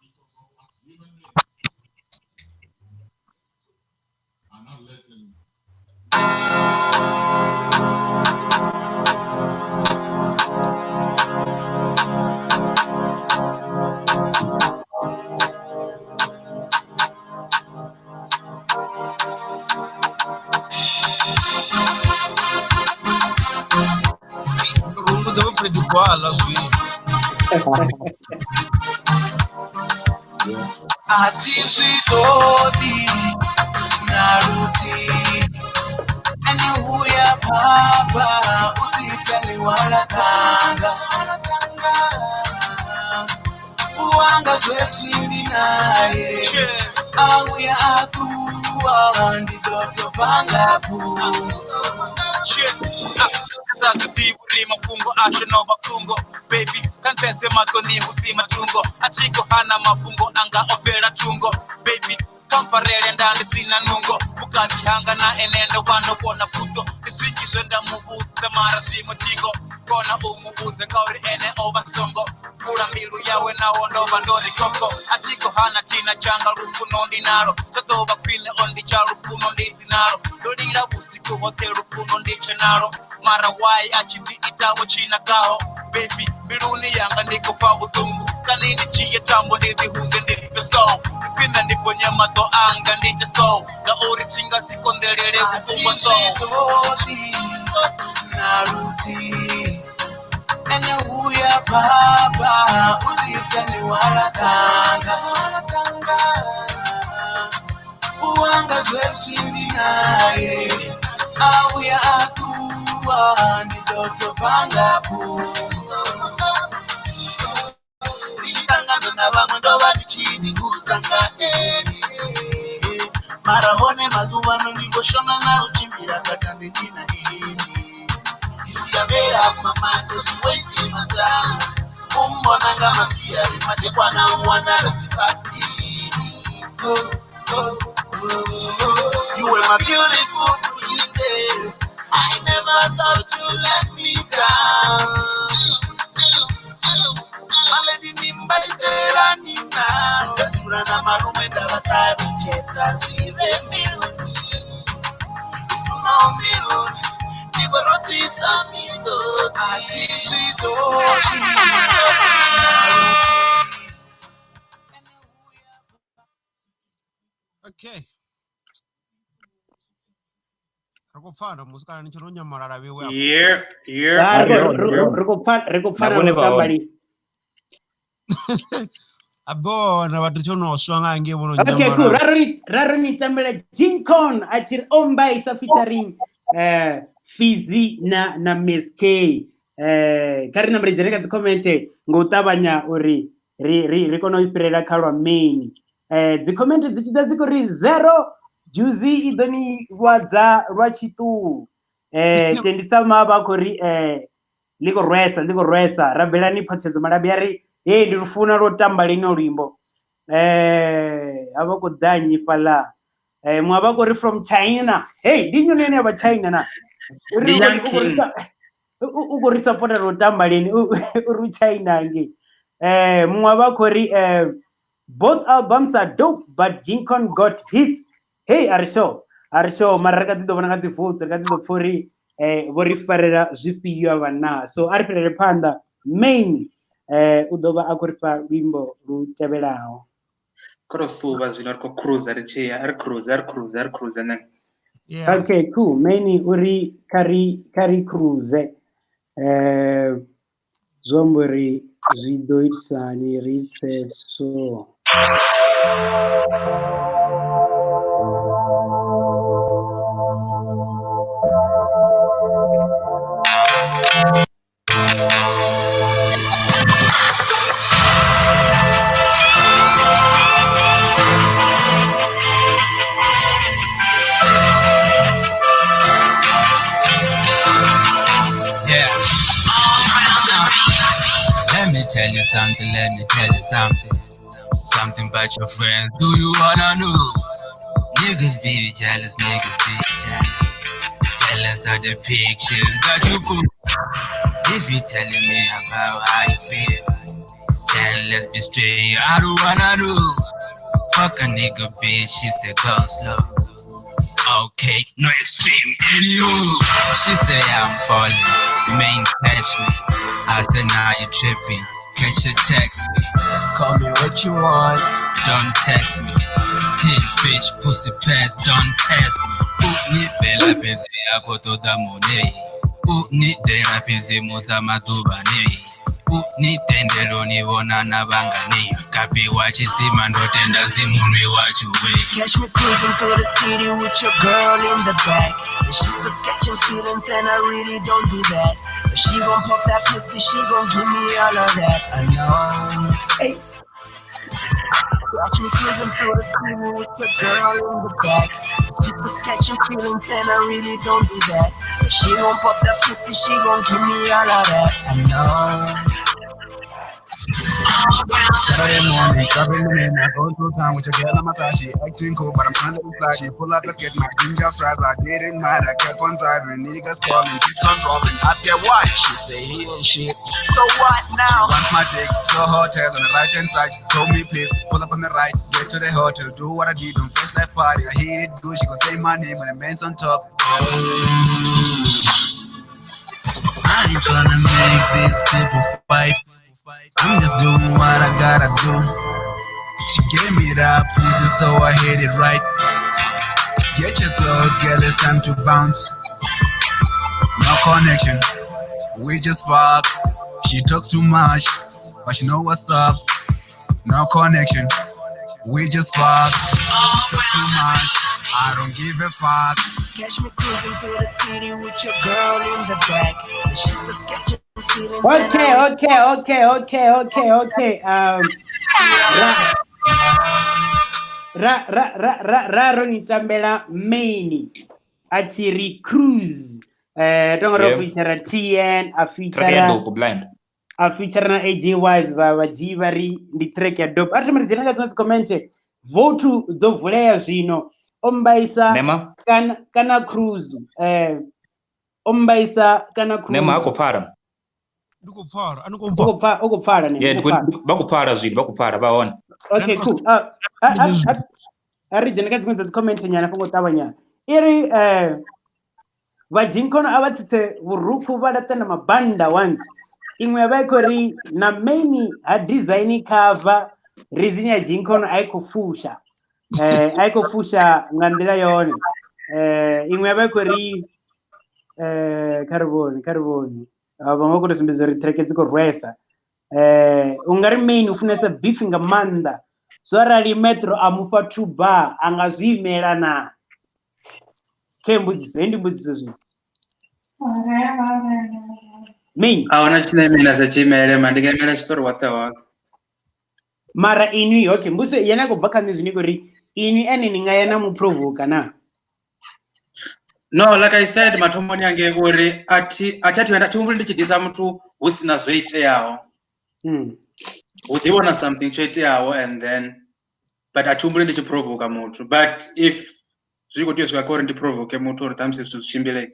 Atizidodi naruti anihuya baba uditali warakanga uanga zwetsindi naye auya atuwa ndidoto pangapu Uri mafungo ashino bakungo baby kantenze matoni husima tungo atiko hana mafungo anga opera tungo baby kamfarele ndani sina nungo bukati hanga na enendo bano bona puto iswingizo ndamubuza mara shimo tingo kona umubuze kauri ene obaksongo kula milu yawe na ondoba ndori koko atiko hana tina changa rufuno ndinalo todoba kwine ondi cha rufuno ndisinalo dolira busiku hotel rufuno ndichenalo mara wai achiti itawo china kao baby miluni yanga ndiko pa utungu kanini chiye tambo ndidi hunge ndidi so pina ndipo nyama to anga ndidi so ga ori tinga sikondelele kukuwa so naruti ene huya baba uditani warakanga uanga zwesindi naye auya atuwa ndidoto pangapu nditangana na vamwe ndova ndichidihuzanga marahone maduvano ndingoshona na uchimbira katande ndina isiyavera kumamando ziwese matano umbonanga masiyari matekwana uwanara zipatini you were my beautiful princess. I never thought you'd let me down. My lady Nimba is there, Nina. That's when I'm a room and I'm a tired of chess. Okay. Rakufana musikana nichononyamarara vewe apo. Rekupfana rotambari. Abona vatu chonoswanga nge vono nyamara. Okay, cool. Raro nitambira Geenkon achiri ombaisa featuring Fizzy na Miss K. Kari namrejereka dzikomente ngotavanya uri rikono ipirera kalwa main. Dzikomente dzichida dzikuri 0 Juicy idoni wadza rwachitu. Tendisama bakuri liko rwesa rabelani potezo marabiari ndirufuna rotamba lino lwimbo abakudanyi pala mwabakuri from China dinyo nene aba China na ugori supporter rotamba lini uru China nge mwabakuri both albums are dope but Geenkon got hits arisho maraka tido bana kazi full tido fori vorifarera zvipiriwa vana so ari perere panda main udova akuripa wimbo ruteverawo crossover zvino ariko cruise ari cruise ne okay cool main uri kari cruise zombori zvidoitsani rise so Let me tell you something about your friends. Do you wanna know? Niggas be jealous. Jealous of the pictures that you put. If you telling me about how you feel, then let's be straight. I don't wanna know. Fuck a nigga bitch, she said go slow. Okay, no extreme anymore. She say I'm falling, main catch me. I said now you tripping. Catch a taxi, call me what you want. Don't text me. Tin fish, pussy pass, don't test me. Ni bela pezi yako toda mone. Ni dera pezi musa matubane. Ni tendelo ni wona na bangani. Kapi wachi sima ndo tenda simunwi wachuwe. Catch me cruising through the city with your girl in the back. And she's still catching feelings and I really don't do that. But she gon' pop that pussy, she gon' give me all of that. I know. Hey. Watch me cruising through the city with your girl in the back. She's still catching feelings and I really don't do that. But she gon' pop that pussy, she gon' give me all of that. I know. Saturday morning, grabbing the men, I go through town with your girl on my side. She acting cool, but I'm trying to be flashy. Pull up, let's get my ginger straps. I didn't mind, I kept on driving. Niggas calling, keeps on dropping. I said what? She say he ain't shit. So what now? She wants my dick, so hotel on the right hand side. Told me please, pull up on the right, get to the hotel, do what I did on first left party. I hit it good, she gon' say my name when the man's on top. I ain't tryna make these people fight. I'm just doing what I gotta do. She gave me that pussy, so I hit it right. Get your clothes, girl, it's time to bounce. No connection, we just fuck. She talks too much, but she know what's up. No connection, we just fuck. Talk too much, I don't give a fuck. Catch me cruising through the city with your girl in the back. And she's still catching. Okay. Raro nitambela main achiri cruise tongoro feature TN a feature na AJ Wise vajivari ndi track ya dope atimiri dzinanga dzino comment vote dzovuleya zvino ombaisa kana cruise ombaisa kana cruise nema akopara ukupfara ne bakupfara zvino bakupfara vaona. Okay cool ari dzinanga dzimwe comment nyana pongo tabanya iri Geenkon avatsitse vuruku vadatana mabanda once imwe yavaikori na main a design cover reason ya Geenkon aikufusha aikofusha nga nḓila yone iṅwe yavha ikho ri kharivoni vhaṅwe khou sumbedza uri track dzi khou rwesa ungari Main u funesa beef nga maanḓa so arali Metro a mufha 2 bar a nga zwi imela na khe mbudziso ndi mbudziso zwino Main ahuna tshine mina sa tshimele man ndi nga imela tshitori woṱhe woṱhe mara ini okay mbuso yena khou bva kha nṋe zwino uri ini ene ni nga yana mu provoke na no like I said mathomoni ange uri athi vhenda thumbuli ndi tshi disa muthu hu sina zwo iteaho hu ḓi vhona something tsho iteaho and then but athumbuli ndi tshi provoke muthu but if zwi khou tea u swika kha uri ndi provoke muthu uri ṱhamusi zwithu zwi tshimbile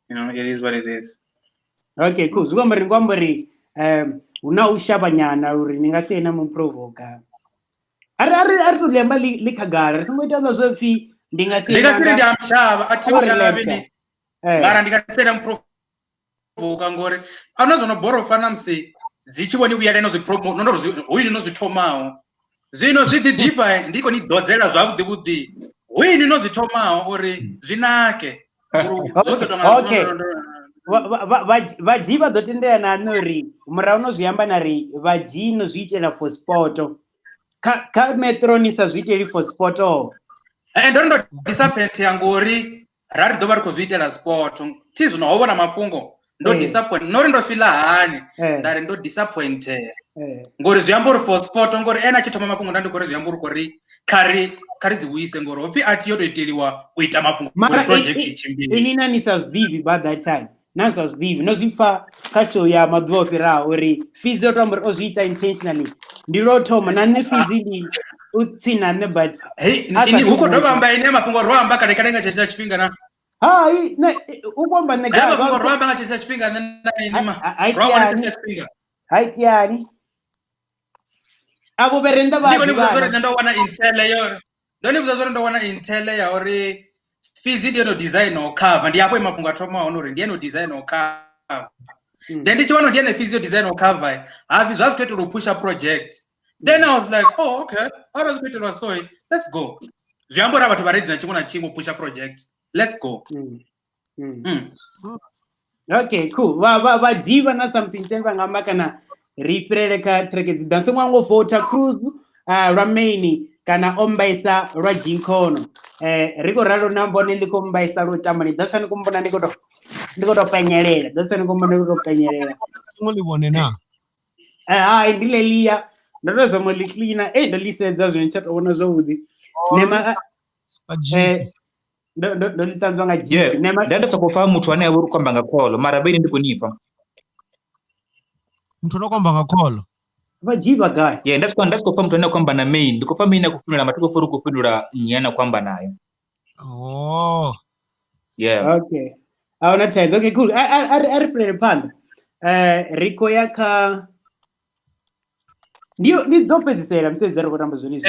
it is what it is okay cool zwi khou amba uri huna u shavha nyana uri ni nga si ena mu provoke ari to lemba li khagala ri songo ita zwo pfi ndi nga si ndi amshava athi mshava bini mara ndi nga si ena mu provoke ngori ana zwo no borofana msi dzi tshi vhoni vhuya leno zwi promote ndo hu no zwi thomaho zwino zwi ḓi ḓipa ndiko ni dodzela zwavhuḓi vhuḓi hu no zwi thomaho uri zwi nake okay vhaji vha ḓo tendelana na uri murahu no zwi amba na ri vhaji no zwi itela for sport kha Metro ni sa zwi iteli for sport ndo disappoint ngori rari ḓo vha ri khou zwi itela sport thi zwino ho vhona mafhungo ndo disappoint nori ndo fila hani ndari ndo disappointed ngori zwi amba uri for sport ngori ena tshi thoma mafhungo ndi khori zwi amba uri kori khari dzi vhuise ngori hopfi ati yo to iteliwa u ita mafhungo uri project i tshimbile ini na ni sa zwiḓivhi by that time na sa zwiḓivhi no zwi pfa kha show ya maḓuvha o fhiraho uri Fizi o tou o zwi ita intentionally ndi lo thoma na nne Fizi ndi u tsina nne but ini hu khou dovha amba ine mafhungo ro amba kale nga tshetsha tshifhinga na hai ne u kwamba ne ga mafhungo ro amba nga tshetsha tshifhinga na ini ma ro amba tshetsha tshifhinga hai tiani abo berenda ba ndiko ni ndo wana intel ya uri Fizi ndiyo no design o cover ndi hapo mafhungo athoma uri ndiye no design o cover then ndichi wana ndiye ne Fizi design o cover havi zwa sikweto ro pusha project then I was like oh okay ara sikweto ro so let's go zviambora vhathu va ready na chimwe na chimwe pusha project let's go okay cool va diva na something tsenga ngamba kana ripirele ka track dzi dance mwango voter cruise Main kana ombaisa rwa Geenkon riko ralo nambone liko ombaisa ro tamani dasani kumbona ndiko to penyelela dasani kumbona ndiko to penyelela ngoli bone na ndile lia ndo zamo liklina ndo lisedza zwo ntsha to vhona zwavhuḓi nema ndo litanzwa nga G nema ndanda sokofa muthu ane avho kwamba nga call mara beni ndiko nifa muthu no kwamba nga call vajiva guy that's kwa mtu ane kwamba na Main ndiko fa Main akufunula matoko furu kupindula nyana kwamba nayo okay aona ties okay cool ari play panda riko yaka ndio ni dzopedzisela msezero ko tamba zwonizo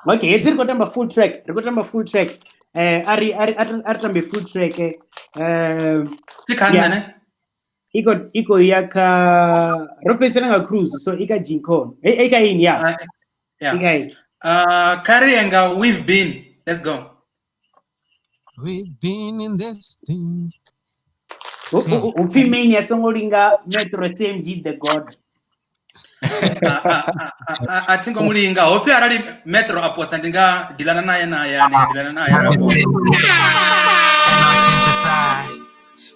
okay yetsi riko tamba full track ari tambe full track tikanga ne iko yaka ropesana nga cruise so ika Geenkon ika in ika Karienga we've been let's go we've been in this thing Main ya songolinga Metro CMG the god atingo mulinga hopi arali Metro aposa ndinga dilana naye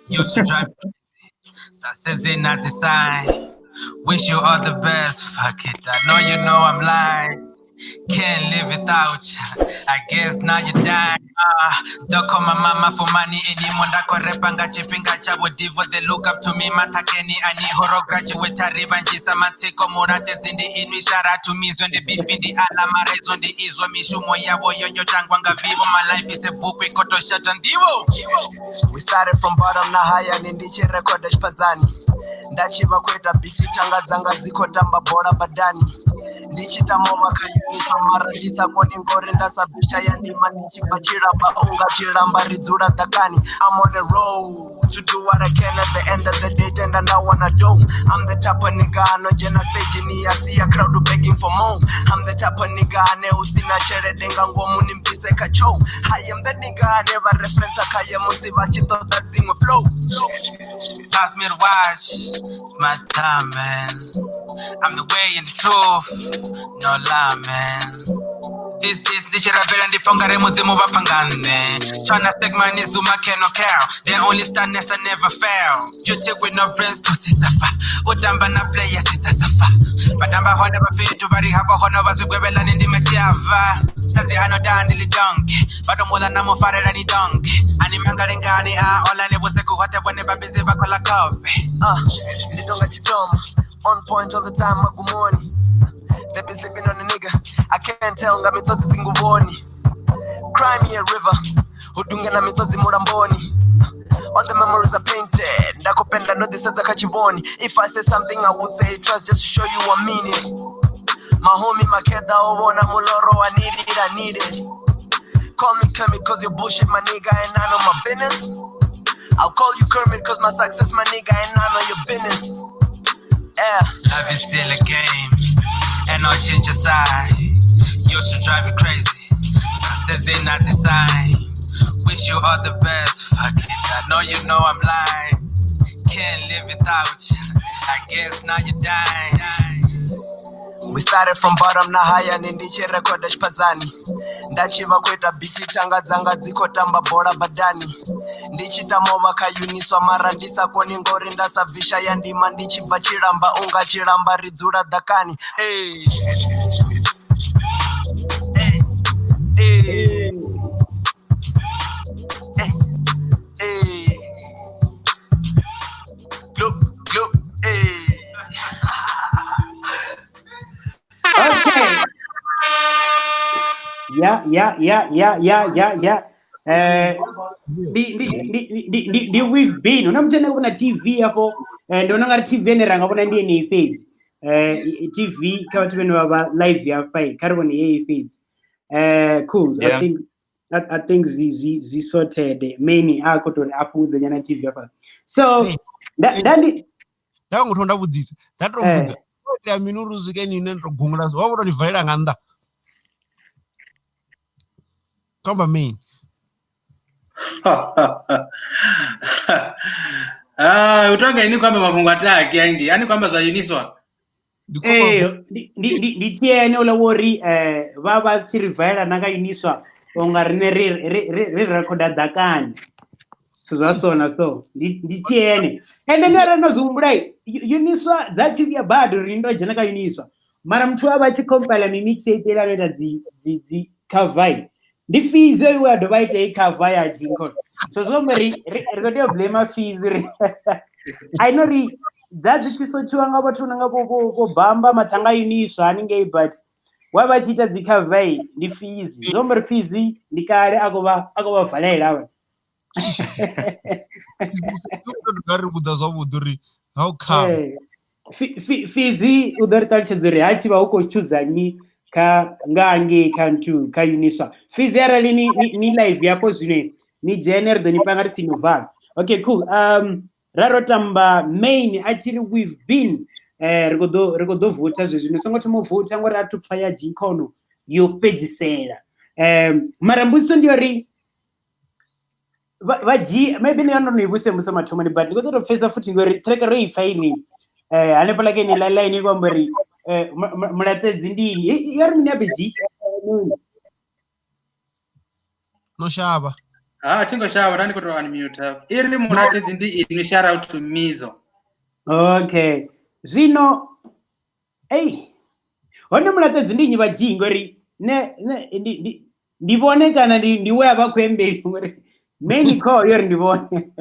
you should drive. So I said they not decide. Wish you all the best. Fuck it, I know I'm lying. Can't live without you. I guess now you're dying. Don't call my mama for money anymore. Ndako repanga chipinga chabo divo. They look up to me matakeni. I need horror graduate. Ribanjisa matiko murate zindi inu. Shout out to me zonde bifindi alamare zonde izwa mishumo yabo yoyo tangwanga vivo. My life is a book we koto shatan divo. We started from bottom na higher nindichi record pazani. Ndachiva kweta biti tanga dzanga dziko tamba bora badani. Ndichita moma kayuniswa mara ndisakoni ngori ndasabisha yandima ndichipachiramba unga chiramba ridzura dakani. I'm on the road to do what I can at the end of the day. Then and I wanna do. I'm the type of nigga I know Jenna stage ni I see a crowd begging for more. I'm the type of nigga I know usina chere denga ngomu nimpise kacho. I am the nigga I never reference a kaya musiba chito that zing flow. Pass me the watch, it's my time, man. I'm the way and the truth, no lie, man. This shit I better than the muzimu bafangane. Tryna stick my nizuma no cow. They only stand as I never fail. You check with no friends, pussy safa. Udamba na players, it's a safa. Badamba hona bafi to bari haba hona bazugwebela nindi machava. Sazi ano dani li donkey. Bado mola na mo fare ni donkey. Ani mangarengani ola ne bose ku hote bone babizi bakola kope. Lidonga chitoma. On point all the time, good morning. They been sleeping on a nigga. I can't tell nga mitozi zinguvoni. Cry me a river. Udunga na mitozi muramboni. All the memories are painted. Ndakupenda no this is a kachiboni. If I say something I would say trust just to show you I mean it. My homie Makeda Owona Muloro I need it. Call me Kermit cause you bullshit my nigga and I know my business. I'll call you Kermit cause my success my nigga and I know your business. Yeah. Life is still a game, and no change your side. You should drive you crazy. Success ain't not design. Wish you all the best. Fuck it, I know you know I'm lying. Can't live without you. I guess now you're dying. We started from bottom na higher nindiche record shpazani. Ndachiva kweta biti changa dzanga dziko tamba bora badani. Ndichita mova kayuniswa mara ndisa koni ngori ndasabvisha yandima ndichibva chiramba unga chiramba ridzura dakani. Hey. Hey. Hey. Hey. Hey. Gloop. Hey. Okay. Yeah. Ndi we've been unamtenda kuna TV hapo ndio nanga TV neranga bona ndiye ni feeds TV kama tubeni baba live hapa karibuni yeye feeds cool. Yeah. I think zi sorted main akotori apuze nyana TV hapa so ndandi ndakutonda kudzisa ndatomudza ya minuru zikeni nendogumula wabona livhaira nganda kamba main utonga ini kwamba mavungu ataki yaindi yani kwamba zvayiniswa nditiene ula wori vava sirivhaira nakayiniswa onga rine rirekoda dhakani so zvasona so nditiene ende ndaranozumbudai yuniswa dzativya bado rindoja nakayiniswa mara mtu wava achikompila mimixtape anoita dzi kavai ndifize iwe adovaita ikavai ya Geenkon so zvombe rikodio blame fees I know dzadzitisochiwanga vatonanga kobhamba matanga yuniswa anenge but wava achiita dzikavai ndifizi zvombe fizi ndikare akovavhalaira ava how come fizi udoritarishidzori hachiva uko chuzanyi ngange kantu kayuniswa fizi yarali ni live yako zvino ni January nipanga risinovhara okay cool rarotamba main achiri we've been rikodovhota zvezvino songoti movhota ngori atopfa ya Geenkon yopedzisera marambuso ndiori vaji maybe ndinonoivuse matomani but ndikototopfesa futi ngori track roipfaini hanepo like ni line kwambori muratedzi ndini yari munyabeji noshava tingoshava ndani kuto unmute iri muratedzi ndi ini shout out to Mizo okay zvino hone muratedzi ndinyi vaji ngori ndivone kana ndiwe avakuemberi ngori main call yori ndivone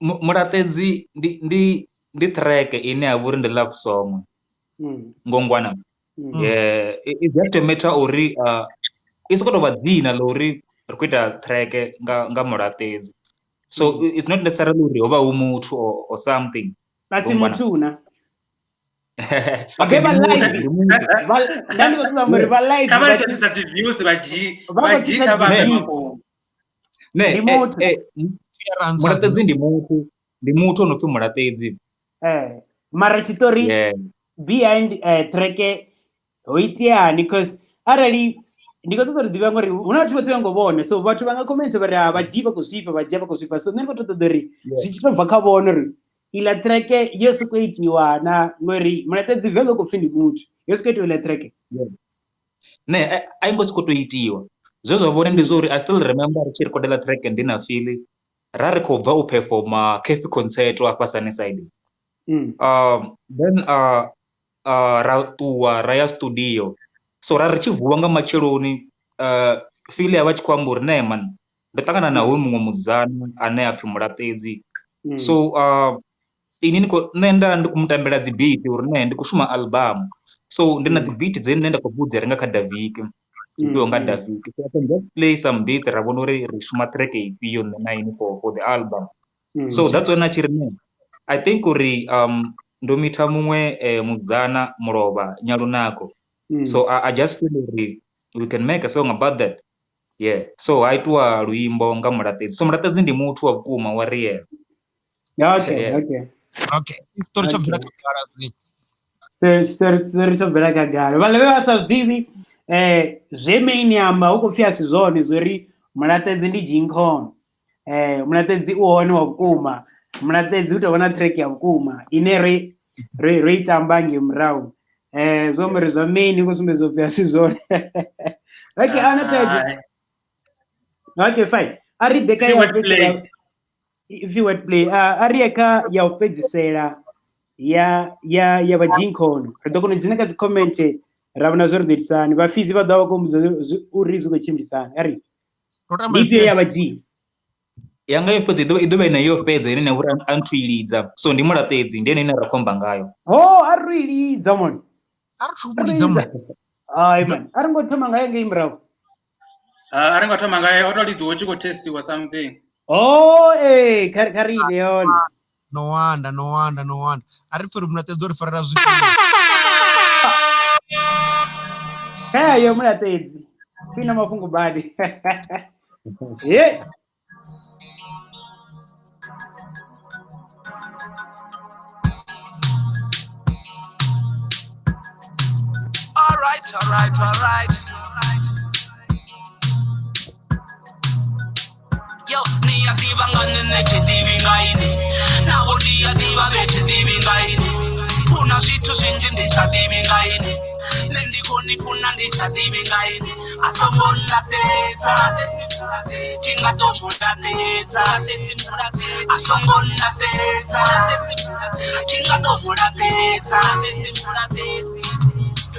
muratedzi ndi track ine yavuri ndi love song ngongwana it's just a matter uri isikotova dzina lori rikuita track nga muratedzi so it's not necessarily uri hova umuthu or something asi mutuna Mulatedzi ndi muthu onopfi mulatedzi. Mara chitori behind track hoitiani because arali ndikototori diva ngori una vhathu vhathu vangovona so vhathu vanga comment vari vajiva kusvipa so nṋe ndi khou ṱoḓa uri zwi tshi to bva kha vhona uri iḽa track yo sokou itiwa na ngori mulatedzi vengo kupfi ndi muthu yo sokou itiwa iḽa track ne a ingo sokou to itiwa zwe zwa vhone ndi zwo uri I still remember ri tshi rekodela track ndi na feel ra ri khou bva u performa cafe concert hafha Sunnyside. Then ra ṱuwa ra ya studio so ra ri tshi vuwa nga matsheloni feel ya vha tshi khou amba uri ne man ndo ṱangana na hoyu muṅwe mudzana ane a pfhi mulatedzi so ini nṋe ndi khou mutambela dzi beat uri ne ndi khou shuma album so ndi na dzi beat dzine nda khou vhudza renga kha Davik ndo nga Davik so I can just play some beats ra vhona uri ri shuma track ifhio na ini for the album so that's when I tshi ri I think uri ndo mitha muṅwe mudzana mulovha Nyalunako so I just feel uri we can make a song about that so I itiwa luimbo nga mulatedzi so mulatedzi ndi muthu wa vhukuma wa real story tsho bvela kagala story tsho bvela kagala vhaḽe vha sa zwiḓivhi zwe main amba hu khou pfi asi zwone zwori mulatedzi ndi Geenkon mulatedzi u hone wa vhukuma mulatedzi u tou vha na track ya vhukuma ine ro i tamba nge murahu zwo mbori zwa main khou sumbedza u pfi asi zwone okay fine ari deka ya fhedzisela if you would play ari eka ya u fhedzisela ya vha Geenkon ri ḓo kona u dzina kha dzi comment ra vhona zwo ri ḓitisani vhafizi vha ḓo vha khou mbudza uri zwi khou tshimbilisana ari ifhio ya vha G yanga yo fhedza i ḓovha ine yo fhedza ine uri anthu ilidza so ndi mulatedzi ndi ine ra khomba ngayo ari ilidza moni ari shumulidza moni man ari ngo thoma ngayo ngei murahu ari ngo thoma ngayo o to lidziwa tshi khou testiwa something kari ine yone no wonder ari pfhi uri mulatedzi uri farela zwithu yo mulatedzi fina mafhungo badi All right. Yo, ni adiva ngane neche divi ngaini. Nawo ni adiva veche divi ngaini. Kuna zitu zinji ndisa divi ngaini. Nendi koni funa ndisa divi ngaini. Asomona teta. Chinga tomula teta. Asomona teta. Chinga tomula teta.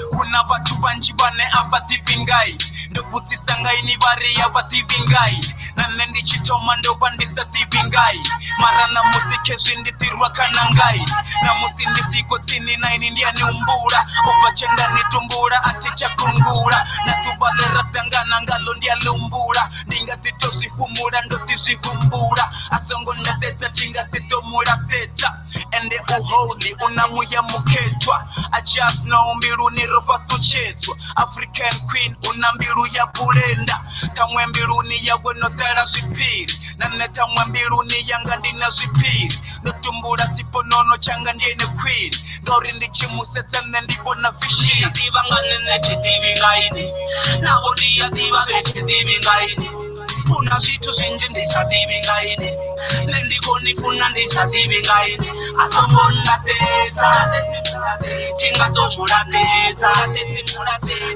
Kuna vatu vanji vane abativi ngai ndokutsisa ngai ni vari abativi ngai nane ndichitoma ndova ndisativi ngai mara namusi zvinditirwa kana ngai namusi ndisiko tsini naini ndianiumbura obva chendanitumbura atichakungura natuvalera tangana ngalo ndialumbura ndingatitozvihumura ndotizvihumbura asongo ndatedza tingasitomura pedza ende uholy unamuya muketwa I just know mbilu ni ropa tuchetswa African queen una mbilu ya bulenda kamwe mbilu ni yawe notera zvipiri nane kamwe mbilu ni yanga ndina zvipiri notumbura sipo nono changa ndiene queen ngauri ndichimusetsa nne ndibona vishini ndiva ngane nechitivi ngaini navo ndiyadiva vechitivi ngaini kuna zvitu zvinji ndisadivi ngaini nendikonifuna ndisadivi ngaini asombona teta chingatomula teta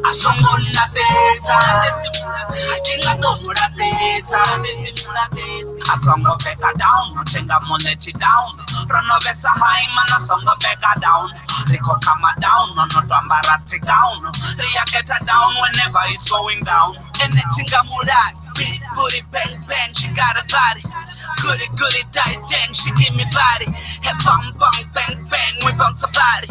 asombona teta chingatomula teta asongo beka down notenga monechi down ronovesa high mana songo beka down riko kama down nonotwambarati down riaketa down whenever it's going down enetinga mulati booty bang bang, she got a body. Goody die dang, she give me body. Hey bang bang bang bang, we bounce a body.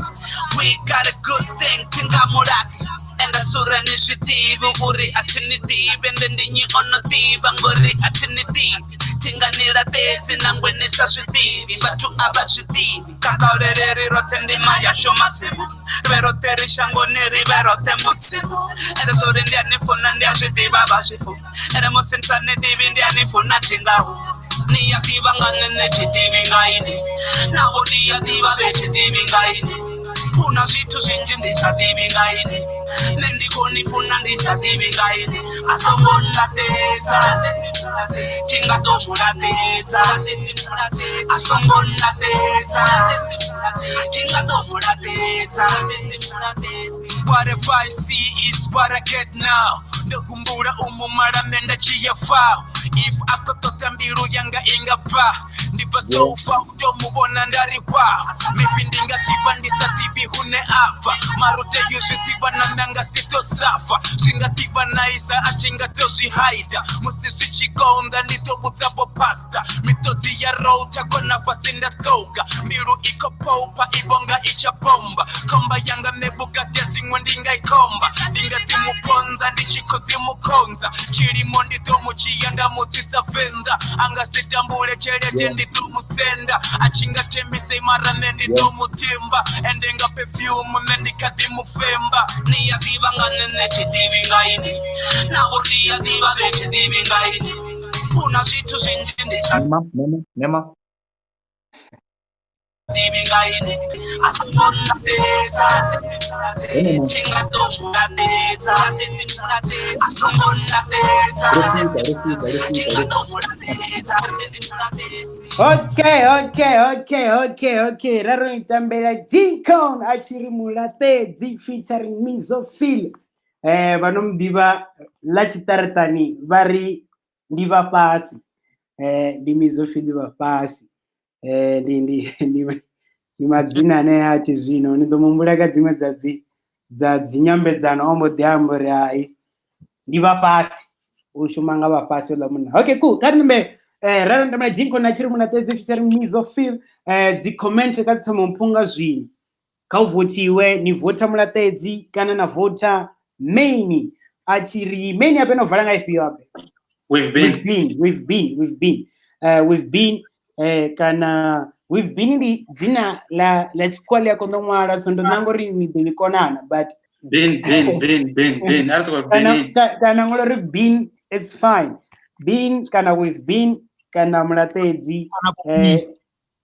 We got a good thing, tinga murati. And the sura initiative, uri atinitive, and then you on the thief, and uri atinitive. Tinga nira tezi nangwenisa switivi batu aba switivi kakaurereri rotendi maya shoma simu veroteri shangoneri verote mutsimu ere sori ndianifuna ndia switivi aba swifu ere musinsani divi ndianifuna tingahu niyativa nganene chitivi ngaini navo niyativa vechitivi ngaini kuna zwithu zwinji ndisativi ngaini nendikonifuna ndisativi ngaini asongonlatedza chingatomulatetsa asongonlatedza chingatomulatetsa. Whatever I see is what I get now. Ndokumbura umumara menda chiyafa. If akotota mbiru yanga ingapa. Ndiva sofa utomubona ndarikwa. Mipindinga tiba ndisatibi hune apa. Marute yushu tiba na nanga sito safa. Shinga tiba na isa achinga toshi haida. Musishi chikonda nitobutabo pasta. Mitozi ya rota kona pasinda toga. Miru iko popa ibonga icha bomba. Komba yanga nebuga tiazingwa ndinga ikomba. Ndinga timuponza ndichiko timukonza. Chirimo nditomu chiyanda mutita fenda. Anga sitambule chelete nditomu senda. Achinga tembise marane nditomu timba. Endenga perfume nendika timufemba. Niya diva nganene chitivi ngaini navoriya diva vechitivi ngaini kuna zwithu zwinji Nema. tivi ngaini asongonlatedza chingatomulatetsa asongonlatedza chingatomulatetsa. Okay. Raro nitambela Geenkon achiri mulatedzi featuring Mizofil. Vanomdiva lachitaratani vari ndiva pasi. Ndi Mizofil ndiva pasi. Ndi madzina ne ati zvino ndomumbulaka dzimwe dzinyambedzano omodhiambori hai ndiva pasi ushumanga vapasi la munhu. Okay, cool. Kanimbe raro ndamela Geenkon achiri mulatedzi featuring Mizofil. Dzicomment katsoma mpunga zvino kauvotiwe ni vota mulatedzi kana na vota main achiri main yape novhala ngaipiwa ape. We've been kana we've been ndi dzina la chikwali yako ndomwala so ndonangori ni delikonana but been also been kana ngolori been it's fine been kana we've been kana mulatedzi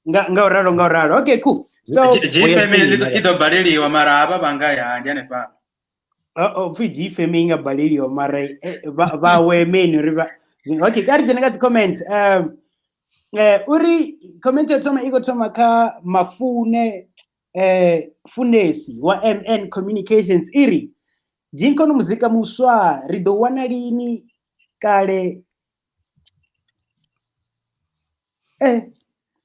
ngauraro. Okay, cool. So GFM idobaleliwa mara aba bangaya ndiane pa GFM ingabaleliwa mara vawe menu riva. Okay, kari jenga comment uri comment yatoma iko toma ka mafune funesi wa MN Communications iri Geenkon muzika muswa rido wana lini kale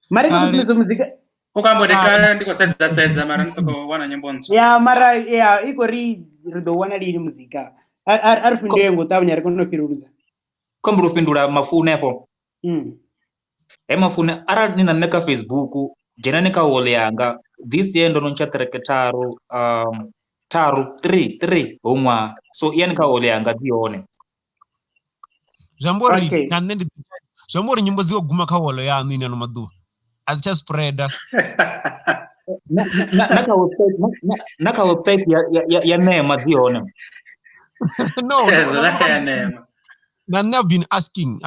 mara kusimezo muzika ukambodeka ndiko sedza mara nisoko wana nyimbo nso ya mara ya iko rido wana lini muzika arfindengo tawanya rikono kiruza Komburu pindula mafune hapo. Mafune ara nina neka Facebook jena neka wole yanga this year ndo nonchatereke taru 3 omwa so yani ka wole yanga zione Jambori kanende Jambori nyimbo ziko guma ka wole ya nini no madu azicha spreader naka website ya Nema zione no ya Nema. And I've been asking,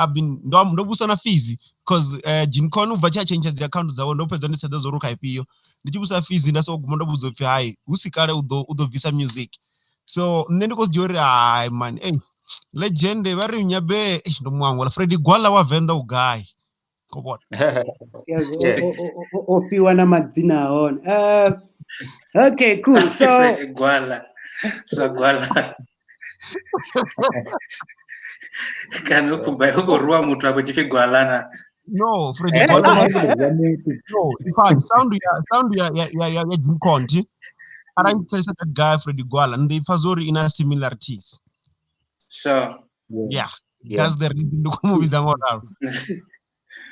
ndo busa na fizi because Geenkon vacha change the account za ndo peza ndise dezo ruka ipiyo ndichibusa fizi ndaso gumondo buzo fi hai usikare udo visa music so ndiko jori ai man legend vari nyabe ndo mwangu la Freddy Gwala wa venda ugai kobot opiwa na madzina aona. Okay, cool. So Freddy Gwala Kanu kumbai huko ruwa mutu wako chifigwalana. No, Freddy Gwala. No, in fact, sound ya Geenkon. I interest that guy Freddy Gwala and they fazori in a similarities. Sure. Yeah. That's the reason to come with Zamora.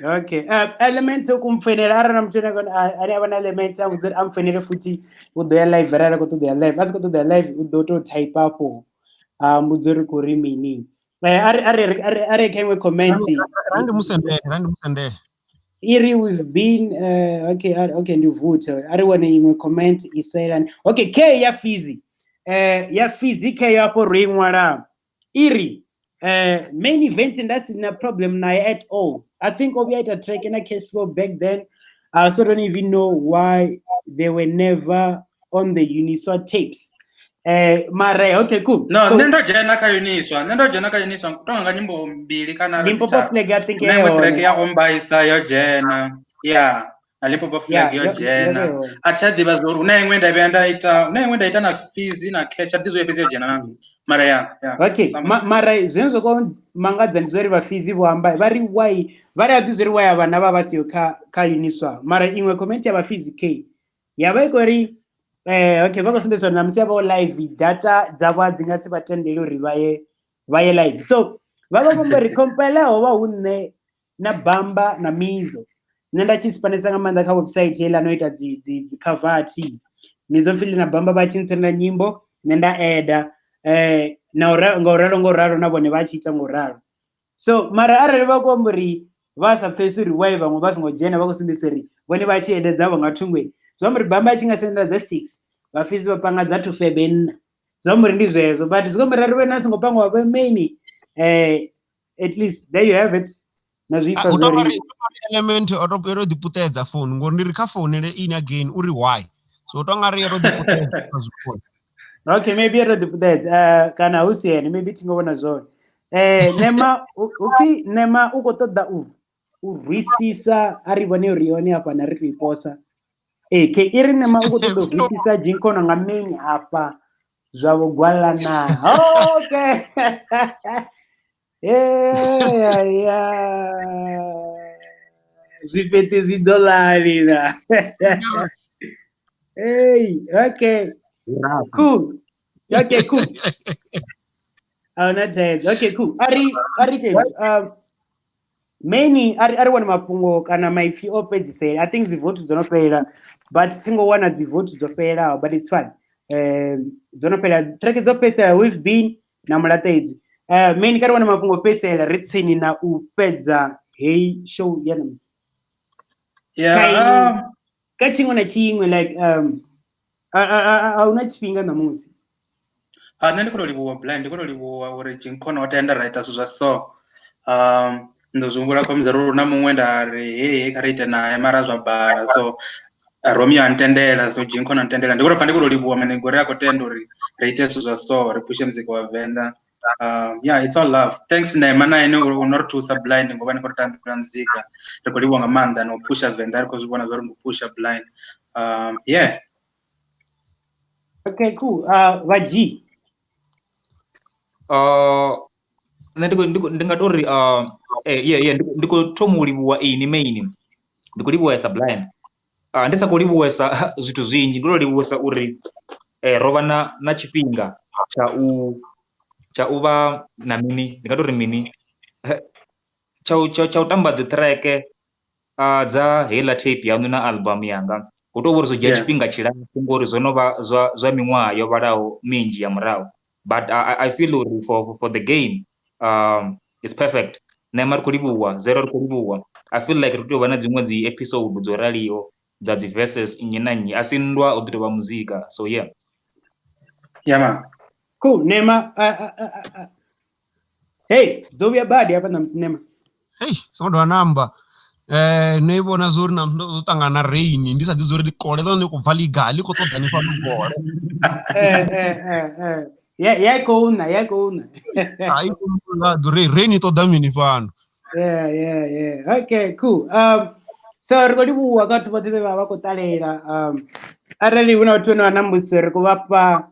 Okay. Elements kumfenera ara namtuna kona ari abana elements amfenera futi udo live rara ko to the live. As ko to the live udo to type hapo. Muzuri kuri mini. Are can we comment? Randi musende. Iri we've been okay new vote. Are one in comment is silent. Okay, K ya Fizi. Ya Fizi K hapo ringwara. Iri MainEvent ndasina problem naye at all. I think obiaita track in a case flow back then. I also don't even know why they were never on the Uniswa tapes. Mara, okay, cool. No, so, nendo jena ka Uniswa kutonga nga nyimbo mbili kana Limpopo Flag I think na track ya ombaisa yo jena. Yeah. Na Limpopo Flag yo jena. Acha diba zuru unayengwe ndaita na Fizi na Kesha dizo yepezi jena na. Mara ya. Okay, mara zvenzo ko mangadza ndizori vafizi voamba vari why vari atizori why avana vavasiyo ka Uniswa. Mara imwe comment ya vafizi K yava ikori okay vakosimbisa namusi yavo live data dzavo adzingasi vatendeli uri vaye live, so vava vambori compile hova hunne na Bamba na Mizo nenda chispanisa nga manda ka website yela anoita dzi cover art Mizo fili na Bamba vachintsenda nyimbo nenda eda ngoraro na vone vachiita ngoraro. So mara arali vakombori vasapfesi uri why vamwe vasingojena vakusimbisa uri vone vachienda dzavo ngatungwe zvamuri Bamba achingasenda dza 6 vafizi vapanga dza 2 zvamuri ndizvezvo, but zvikomori ari vena singopangwa va main at least there you have it. Nazvifa zvori element ero diputedza phone ngori ndiri ka phone le in again uri why so utongari ero diputedza zvipona. Okay, maybe ero diputedza kana usiyeni maybe tingovona zvona nema ufi nema ukotoda urwisisa ari vone rioni apa nari kuiposa ke iri nema ukotoda urwisisa Geenkon nga main apa zvavo gwalana. Okay. Zvipete zvidolari na. Hey, okay. Cool. Okay, cool. Okay, cool. Many ari one mapungo kana maifi opedzisela. I think zivoto dzinopera, but tingowana zivoto dzopera, but it's fine. Dzonopera track dzopesela we've been na mulatedzi. Main kari wana mapungo pesela ritsini na upedza hey show yanamis. Yeah. Kachingwa na chingwe like auna chipinga na musi. Nende kutolibuwa blind, kutolibuwa uri Geenkon watenda writer suza so. Ndozungura kwa mzaruru na mungwenda ari karite na emarazwa bara so Romeo antendela so Geenkon antendela ndikura fandi kutolibuwa mene gore yako tendori writer suza so repushe mziki wa venda. Yeah, it's all love. Thanks Naimana ino unor to blind ngoba niko tandula mzika. Rekolibuwa ngamanda no pusha venda ariko zubona zori pusha blind. Yeah. Okay, cool. Vaji. Ndingatori ndiko tomulibuwa ini main ndikulibuwa Sublime ndesa kulibuwesa zitu zinji ndilolibuwesa uri rovana na chipinga cha uva na mini ndingatori mini cha utambadze track dza hela tape yanu na album yanga kutoborizo ja chipinga chila ngori zonova zwa minwa yovalaho minji ya murawo. But I feel for the game, it's perfect. Neymar kulibuwa, zero kulibuwa. I feel like ruto wana zimwazi episode zoraliyo za the verses inyenanyi asindwa odriba muzika. So yeah. Yeah man. Cool. Neymar. Hey, zobia badi hapa na msinema. Hey, sondo anamba. Nebona zori na utangana rain ndisa dizori kole ndo kuvali gali ko to dani fa bora. Yako una. Ai kumula dure rain to damini pano. Yeah. Okay, cool. So rikolibu wakati batebe bako talera arali una watu na nambusere kuvapa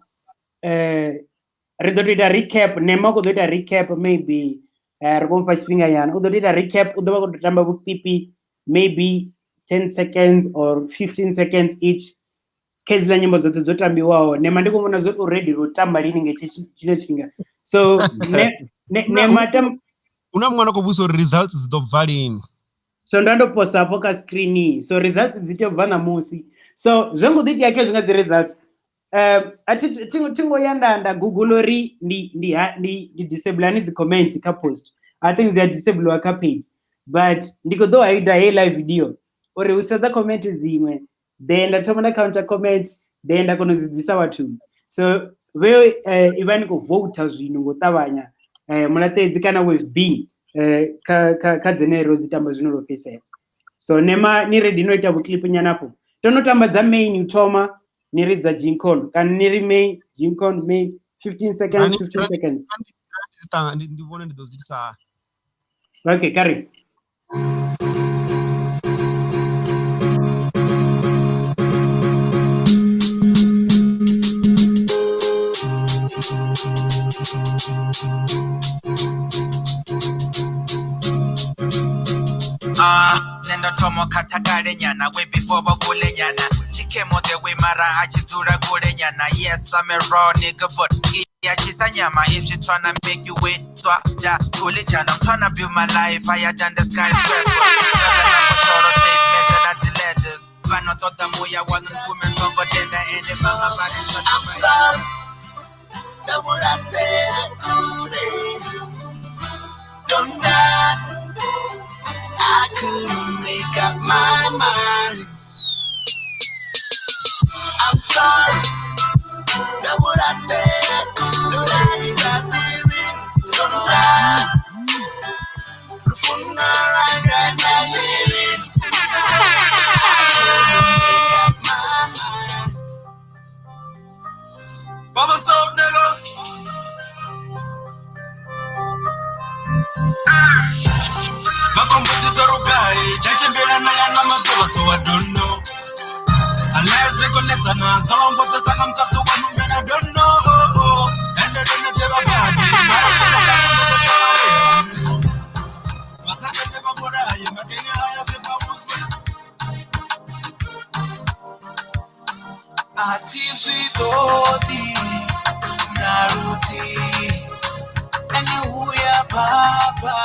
ridoida recap nema ko doida recap maybe rikompa swinga yana udoida recap udoba ko tamba bupipi maybe 10 seconds or 15 seconds each case la nyimbo zote zotambiwao nema ndiko mona zote already rotamba lini ngechine chipinga so nema tam una mwana ko buso results zito valini so ndando posta hapo ka screen so results dzitobva namusi so zvangu diti yake zvinga dzi results ati tingo yanda google ri ndi disable ani dzi comment ka post I think they are disable ka page but ndiko do aida hey live video ore usadza comment zimwe then ndatomana counter comment then ndakonozidisa watu so we even ko vote zvino ngotavanya mulatedzi kana we've been kha dzenero dzi tamba zwino ro fhesela. So nema ni ready no ita clip nyanapo tono tamba dza main uthoma ni ri dza Geenkon kana ni ri main Geenkon main 15 seconds 15 seconds ndi vone ndi dozitsa. Okay, carry. Nendo tomo katakale nyana way before bakule nyana. She came on the way mara achizura kule nyana. Yes, I'm a raw nigga, but yeah, she's a nyama. If she tryna make you wait, swap ja kule chana. I'm tryna build my life higher than the skyscraper. I'm sorry, that would have been good. Don't die. I couldn't make up my mind. I'm sorry, that would have been good. Don't die. The funeral guys are living. Bubba soap, nigga. Bakombo tisorukai, chachembera na yana matola, so I don't know. Unless reconnaissance na zongo tsaka mtsatsu wa numena, I don't know. And I don't know the body. Masaka never bora, you makini haya zepa muzwe. Atizwi dodi naruti eni uya papa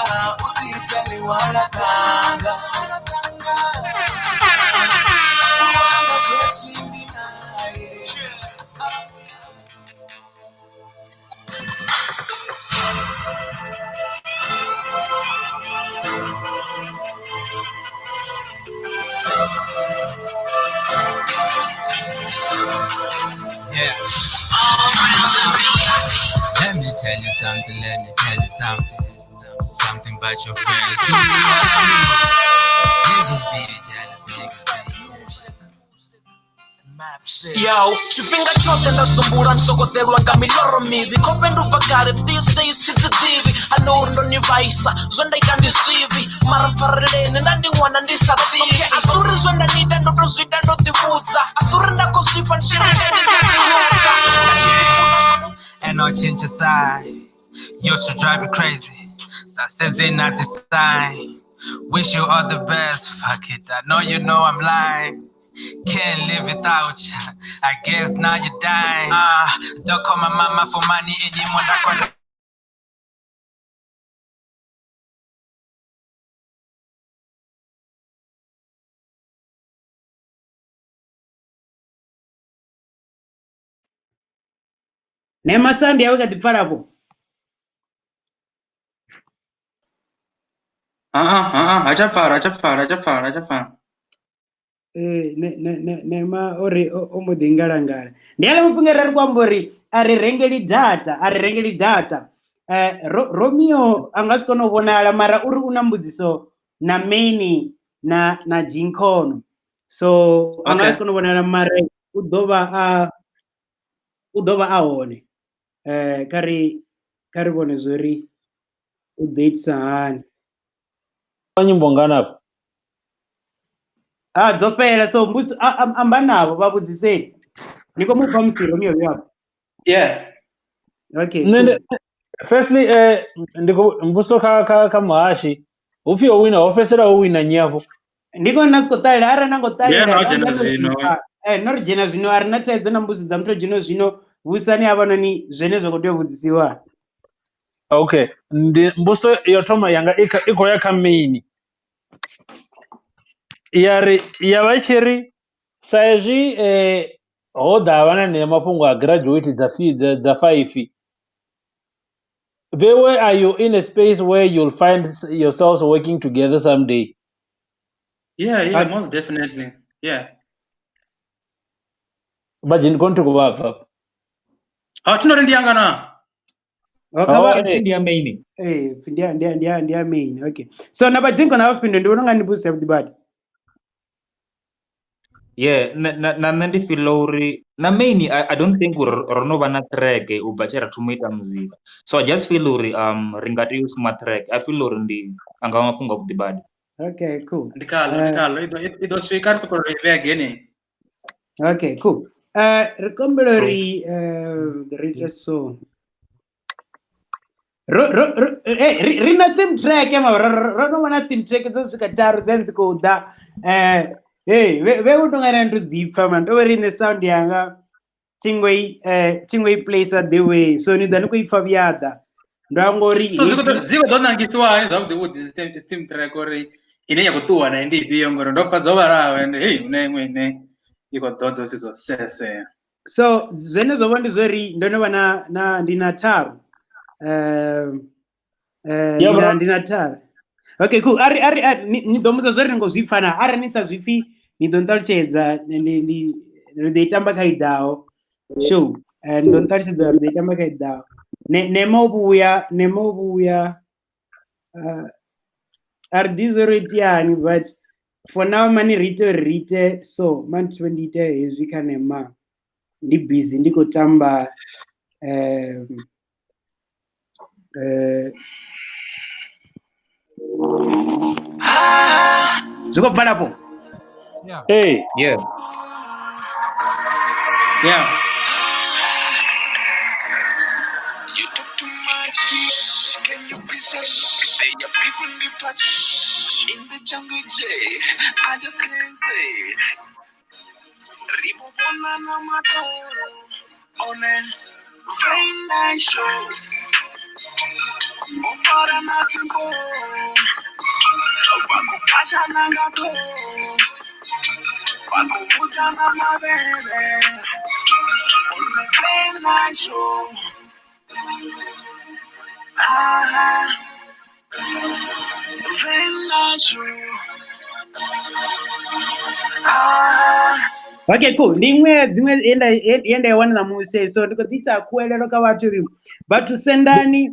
uditali wala kanga wanga sosini naye. Yeah. Let me tell you something, something about your friends. Do you know what I mean? Niggas be jealous, niggas be jealous. Yo, chipinga chote ndasumbura nsogoterwa ngamiloro mibi kopendo vagare these days titivi aloro ni vaisa zonda ikandisivi mara mfarelene ndandi mwana ndisativi asuri zonda nida ndo zwida ndo divudza asuri ndakosipa nchirinde ndivudza. And no change your side, you should drive you crazy. So I said they not design. Wish you all the best, fuck it, I know you know I'm lying. Can't live without you, I guess now you're dying. Don't call my mama for money anymore. Nema sandi yawe katipfarapo. Achafara. Nema ori omudingalangala. Ndiala mupungera kwambori arerengeli data. Romeo angasikono vonala mara uri unambudziso na main na Geenkon. So angasikono vonala mara udova aone. Kari vone zori udeitsa hani. Nyimbo nganapo. Dzopela so mbusi amba navo vabudziseni. Niko mupfa musiro miyo yapo. Yeah. Okay. Cool. Firstly, ndiko mbuso ka muhashi. Ufi owina ofesera owina nyavo. Ndiko naskotalela ara nangotalela. Yeah, no jena zvino. Nori jena zvino arina taidzo na mbusi dza muto jeno zvino vusani avanoni zvene zvokuti vudzisiwa. Okay. Mbuso yotoma yanga iko yaka main. Yavachiri saizvi hoda havana nemapungo agraduate dza 5. Where are you in a space where you'll find yourselves working together someday? Yeah, most definitely. Yeah. But Geenkon to go up. Tinorendi yanga na. Ndia main. Ndia main. Okay. So na Geenkon na vapinde ndivona nga ndibuse kudibadi. Yeah, na ndi feel uri na main I don't think rono bana track u bachera tumita muzika. So I just feel uri ringati use ma track. I feel uri ndi anga mapunga kudibadi. Okay, cool. Ndikalo ido swikar so reve again. Okay, cool. Recombero ri so rina team track ema rono wana team track dzosvika taru zenzi kuda hey veutongana nduzipfa man tori ne sound yanga tingwe place the way so ni dani kuipfa vyada ndangori so ziko donangisiwa ni zvakuti wood team track ori ine yakutuwa na ndi biyo ngoro ndopfa dzovarawe and hey unemwe iko dodzo sizo sese so zvene zvovo ndizvori ndonova na ndina taru ndina taru. Okay, cool. Ni domuza zvori ngozvifana ari nisa zvifi ni dontalchedza ndi ndeitamba kaidao show and dontalchedza ndeitamba kaidao nemobuya are these already yani but for now mani rite so man 20 hezvi kana ma ndi busy ndikotamba zvokobva po. Hey, yeah. You talk too much. Can you be say you're beefing the touch in the jungle jay? I just can't say. Ribo bonana matoro on a very nice show. Ofara natimbo. Wakupasha nangato. Wakubuza na mabebe. On a very nice show. Very nice show. Okay, cool. Ndimwe dzimwe enda iwana na muse so ndikotita kuelero kavaturi but sendani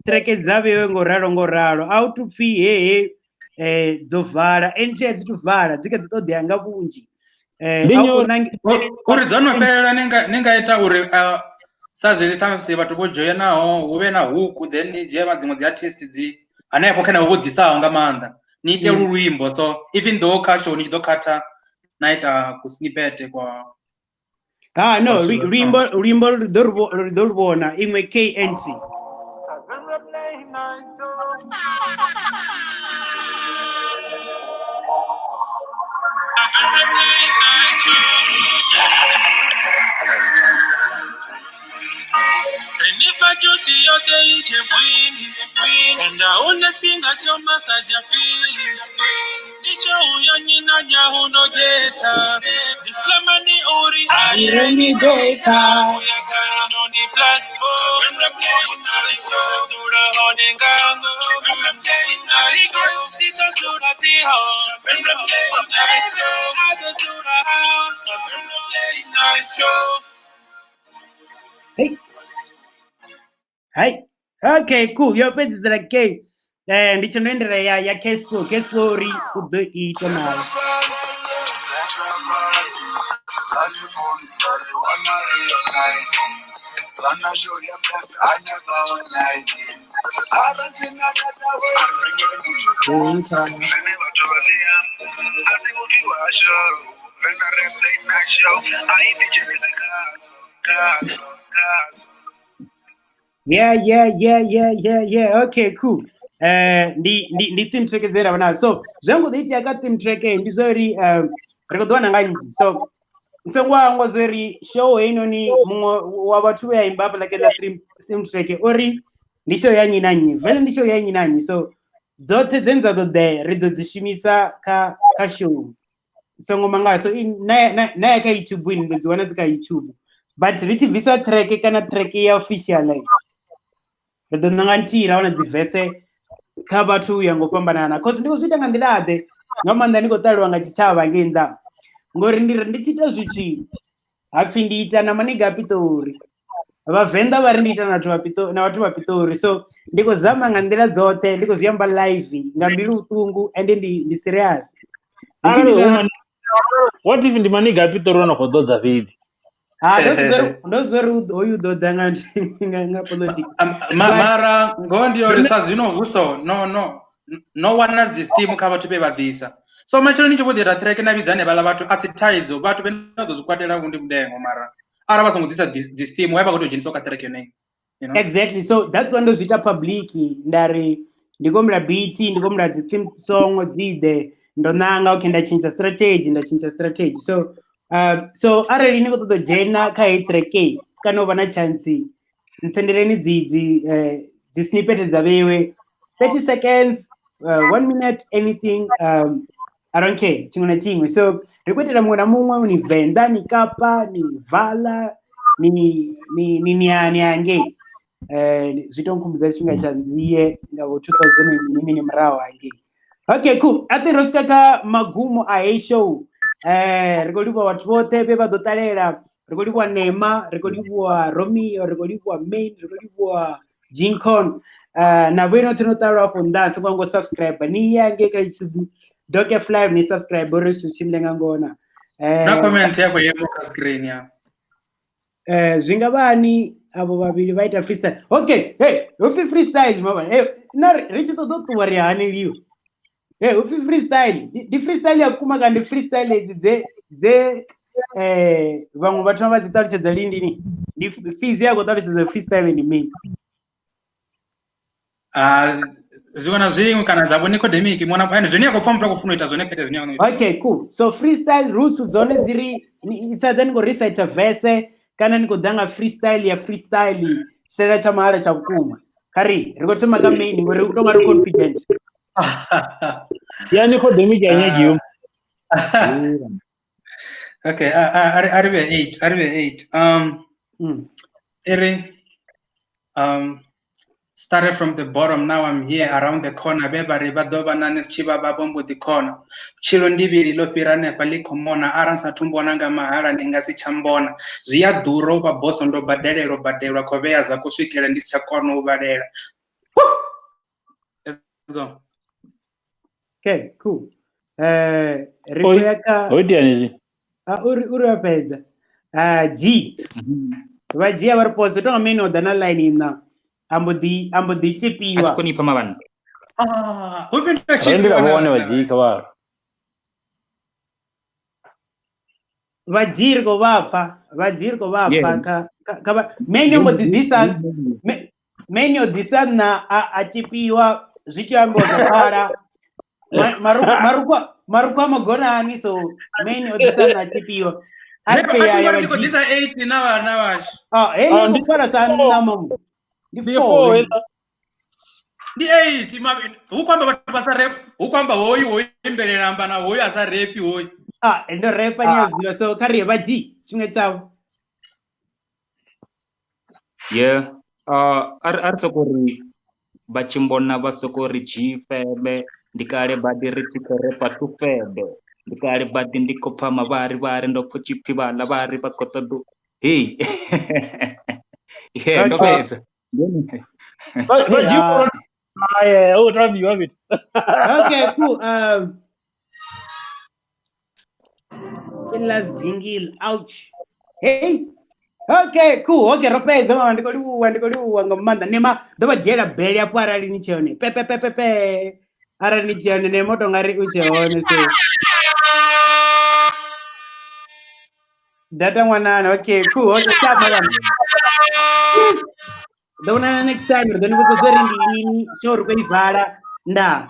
track dzave ngoraro out to fee dzovhara entry dzituvhara dzike dzitodhanga bunji uri dzanopera nengaita uri sazviritamse vatu vojoinawo uve na huku then jema dzimwe dziartist dzi anayepo kana vodhisawo ngamanda niite rurwimbo so even though cashoni chidokata naita kusnippet kwa no rwimbo rudorubona imwe k entry and I only thing I told my Saja feelings. Disclaimer the ori I really data on the platform. Venrap Late Night Show to the holding gang. Venrap Late Night Show to the house. Venrap Late Night Show to the house. Venrap Late Night Show. Hey. Okay, cool. Your page is like K. And it's an ender ya case flow ri kudo ito na. Yeah. Okay, cool. Ndi team track zera bana. So, zvangu diti aka team track ndizori rekodwana nganji. So ngwa zori show ino ni mumwe wa vatu ya imbaba like la team track ori ndi show yanyi nanyi. Vele ndi show yanyi nanyi. So zote dzenza do de rido zishimisa ka show. So ngomanga so na ka YouTube ndo dziwana dzika YouTube. But richi visa track kana track ya official like ndonangantira ona dzivhese khabatu yangopambanana cause ndiko zvita ngandilade ngamanda ndiko talwa ngachitava ngenda ngori ndichita zvichi hafi ndiita na maniga pitori vavenḓa vari ndiita na vhathu vha Pitori, so ndiko zama nga nḓila dzoṱhe ndiko zwiamba live nga mbilu uṱungu ende ndi serious. What if ndi maniga a Pitori ono khou ḓodza fhedzi? Ndo zori hoyu ḓo ḓa nga politics mara ngoho ndi uri sa zwino huso no wana dzi steam kha vhathu vhe vha ḓisa, so matshelo ni tshi vho ḓira track na vhidzane vhala vhathu a si thaidzo vhathu vhe na ḓo zwikwatela ndi mudengo, mara ara vha songo ḓisa dzi steam why vha khou tou dzhenisa kha track yeneyo, you know. Exactly, so that's when ndo zwi ita public ndari ndikomula beat ndikomula dzi theme song dzide ndo nanga okay nda change strategy so arali ni khou ṱoḓa dzhena kha heyi track kana u vha na chance ntsendeleni dzi snippet dza vhewe 30 seconds 1 minute anything I don't care tshiṅwe na tshiṅwe, so ri khou itela muṅwe na muṅwe ni Venḓa ni Kapa ni Vala ni hangei zwi tou nkhumbudza tshifhinga tsha nzie nga vo 2000 mini murahu hangei. Okay, cool. I think ro swika kha magumo a heyi show. Ri khou livhuwa vhathu vhoṱhe vhe vha ḓo ṱalela, ri khou livhuwa Nema, ri khou livhuwa Romeo, ri khou livhuwa Main, ri khou livhuwa Geenkon na vhoino no ṱalelwa afho nnḓa so ngo subscribe ni ya ngei kha YouTube Doc F-Live ni subscribe uri zwithu tshimile nga ngona. Na comment yako yemo kha screen ya. Zwi nga vhani avo vhavhili vha ita freestyle. Okay, hey, upfi freestyle mama. Na ri tshi ṱoḓa u ṱuwa ri haneliwa. Upfi freestyle. Ndi freestyle ya kuma kandi freestyle dze vhaṅwe vhathu vha dzi ṱalutshedza lindi ni. Ndi Fizi ya khou ṱalutshedza freestyle ni mini. Zwiwana zwiṅwe kana dza vho Nicodemic mwana pani zwine yakho pfha muthu akho funa ita zwone khetha zwine yakho. Okay, cool. So freestyle rules dzone dziri it's then go recite a verse kana ni khou ḓa nga freestyle ya freestyle sela tsha mahala tsha vhukuma. Kari ri khou thoma ka Main ngori u tou nga ri confident. Ya Nicodemic ya nyagiyo. Okay, Aribe 8. Started from the bottom, now I'm here around the corner. Beba riba doba nane chiba babombo the corner. Chilo ndibiri lo pirane pali komona. Aransa tumbona nga mahala ningasi chambona. Zia duro ba boso ndo badele kovea za kuswikele ndisi chakono ubadela. Let's go. Okay, cool. Ripoyaka. Oidi anizi. Uri wapeza. G. Vajia warposo. Tonga meno dana line ina. Ambodi chipiwa. Atukoni pa mabani. Upenda chipiwa. Rendi kabone wajika wa. Vajir ko vapfa ka menyo mbodi disa menyo disa na achipiwa zvichiambo zvakara marukwa magona ani so menyo disa na achipiwa ake ya ndiko disa 8 na wash ndikufara sana namamu ndi 4 ndi 8 ukwamba bathu basa rap ukwamba hoyi imbelela mbana hoyi asa rap hoyi endo rap ni zvino so kari vaji chimwe chavo yeah ar sokori bachimbona basokori G-febe ndikale badi ritirepa tufebe ndikale badi ndikopha mavari ndopho chiphivala vari bakotodu hey yeah ndobeza but you oh drive you have it. Okay, cool. Last jingle, ouch. Hey. Okay, cool. Okay, ropeza mama ndikoliwa ngamanda nema doba jera beli apo arali ni chione. Pe. Arali ni chione ne moto ngari uchione so. Data mwanana. Okay, cool. Okay, stop madam. Dona next time ndo ndikuzori ndini show rukwe ivhala nda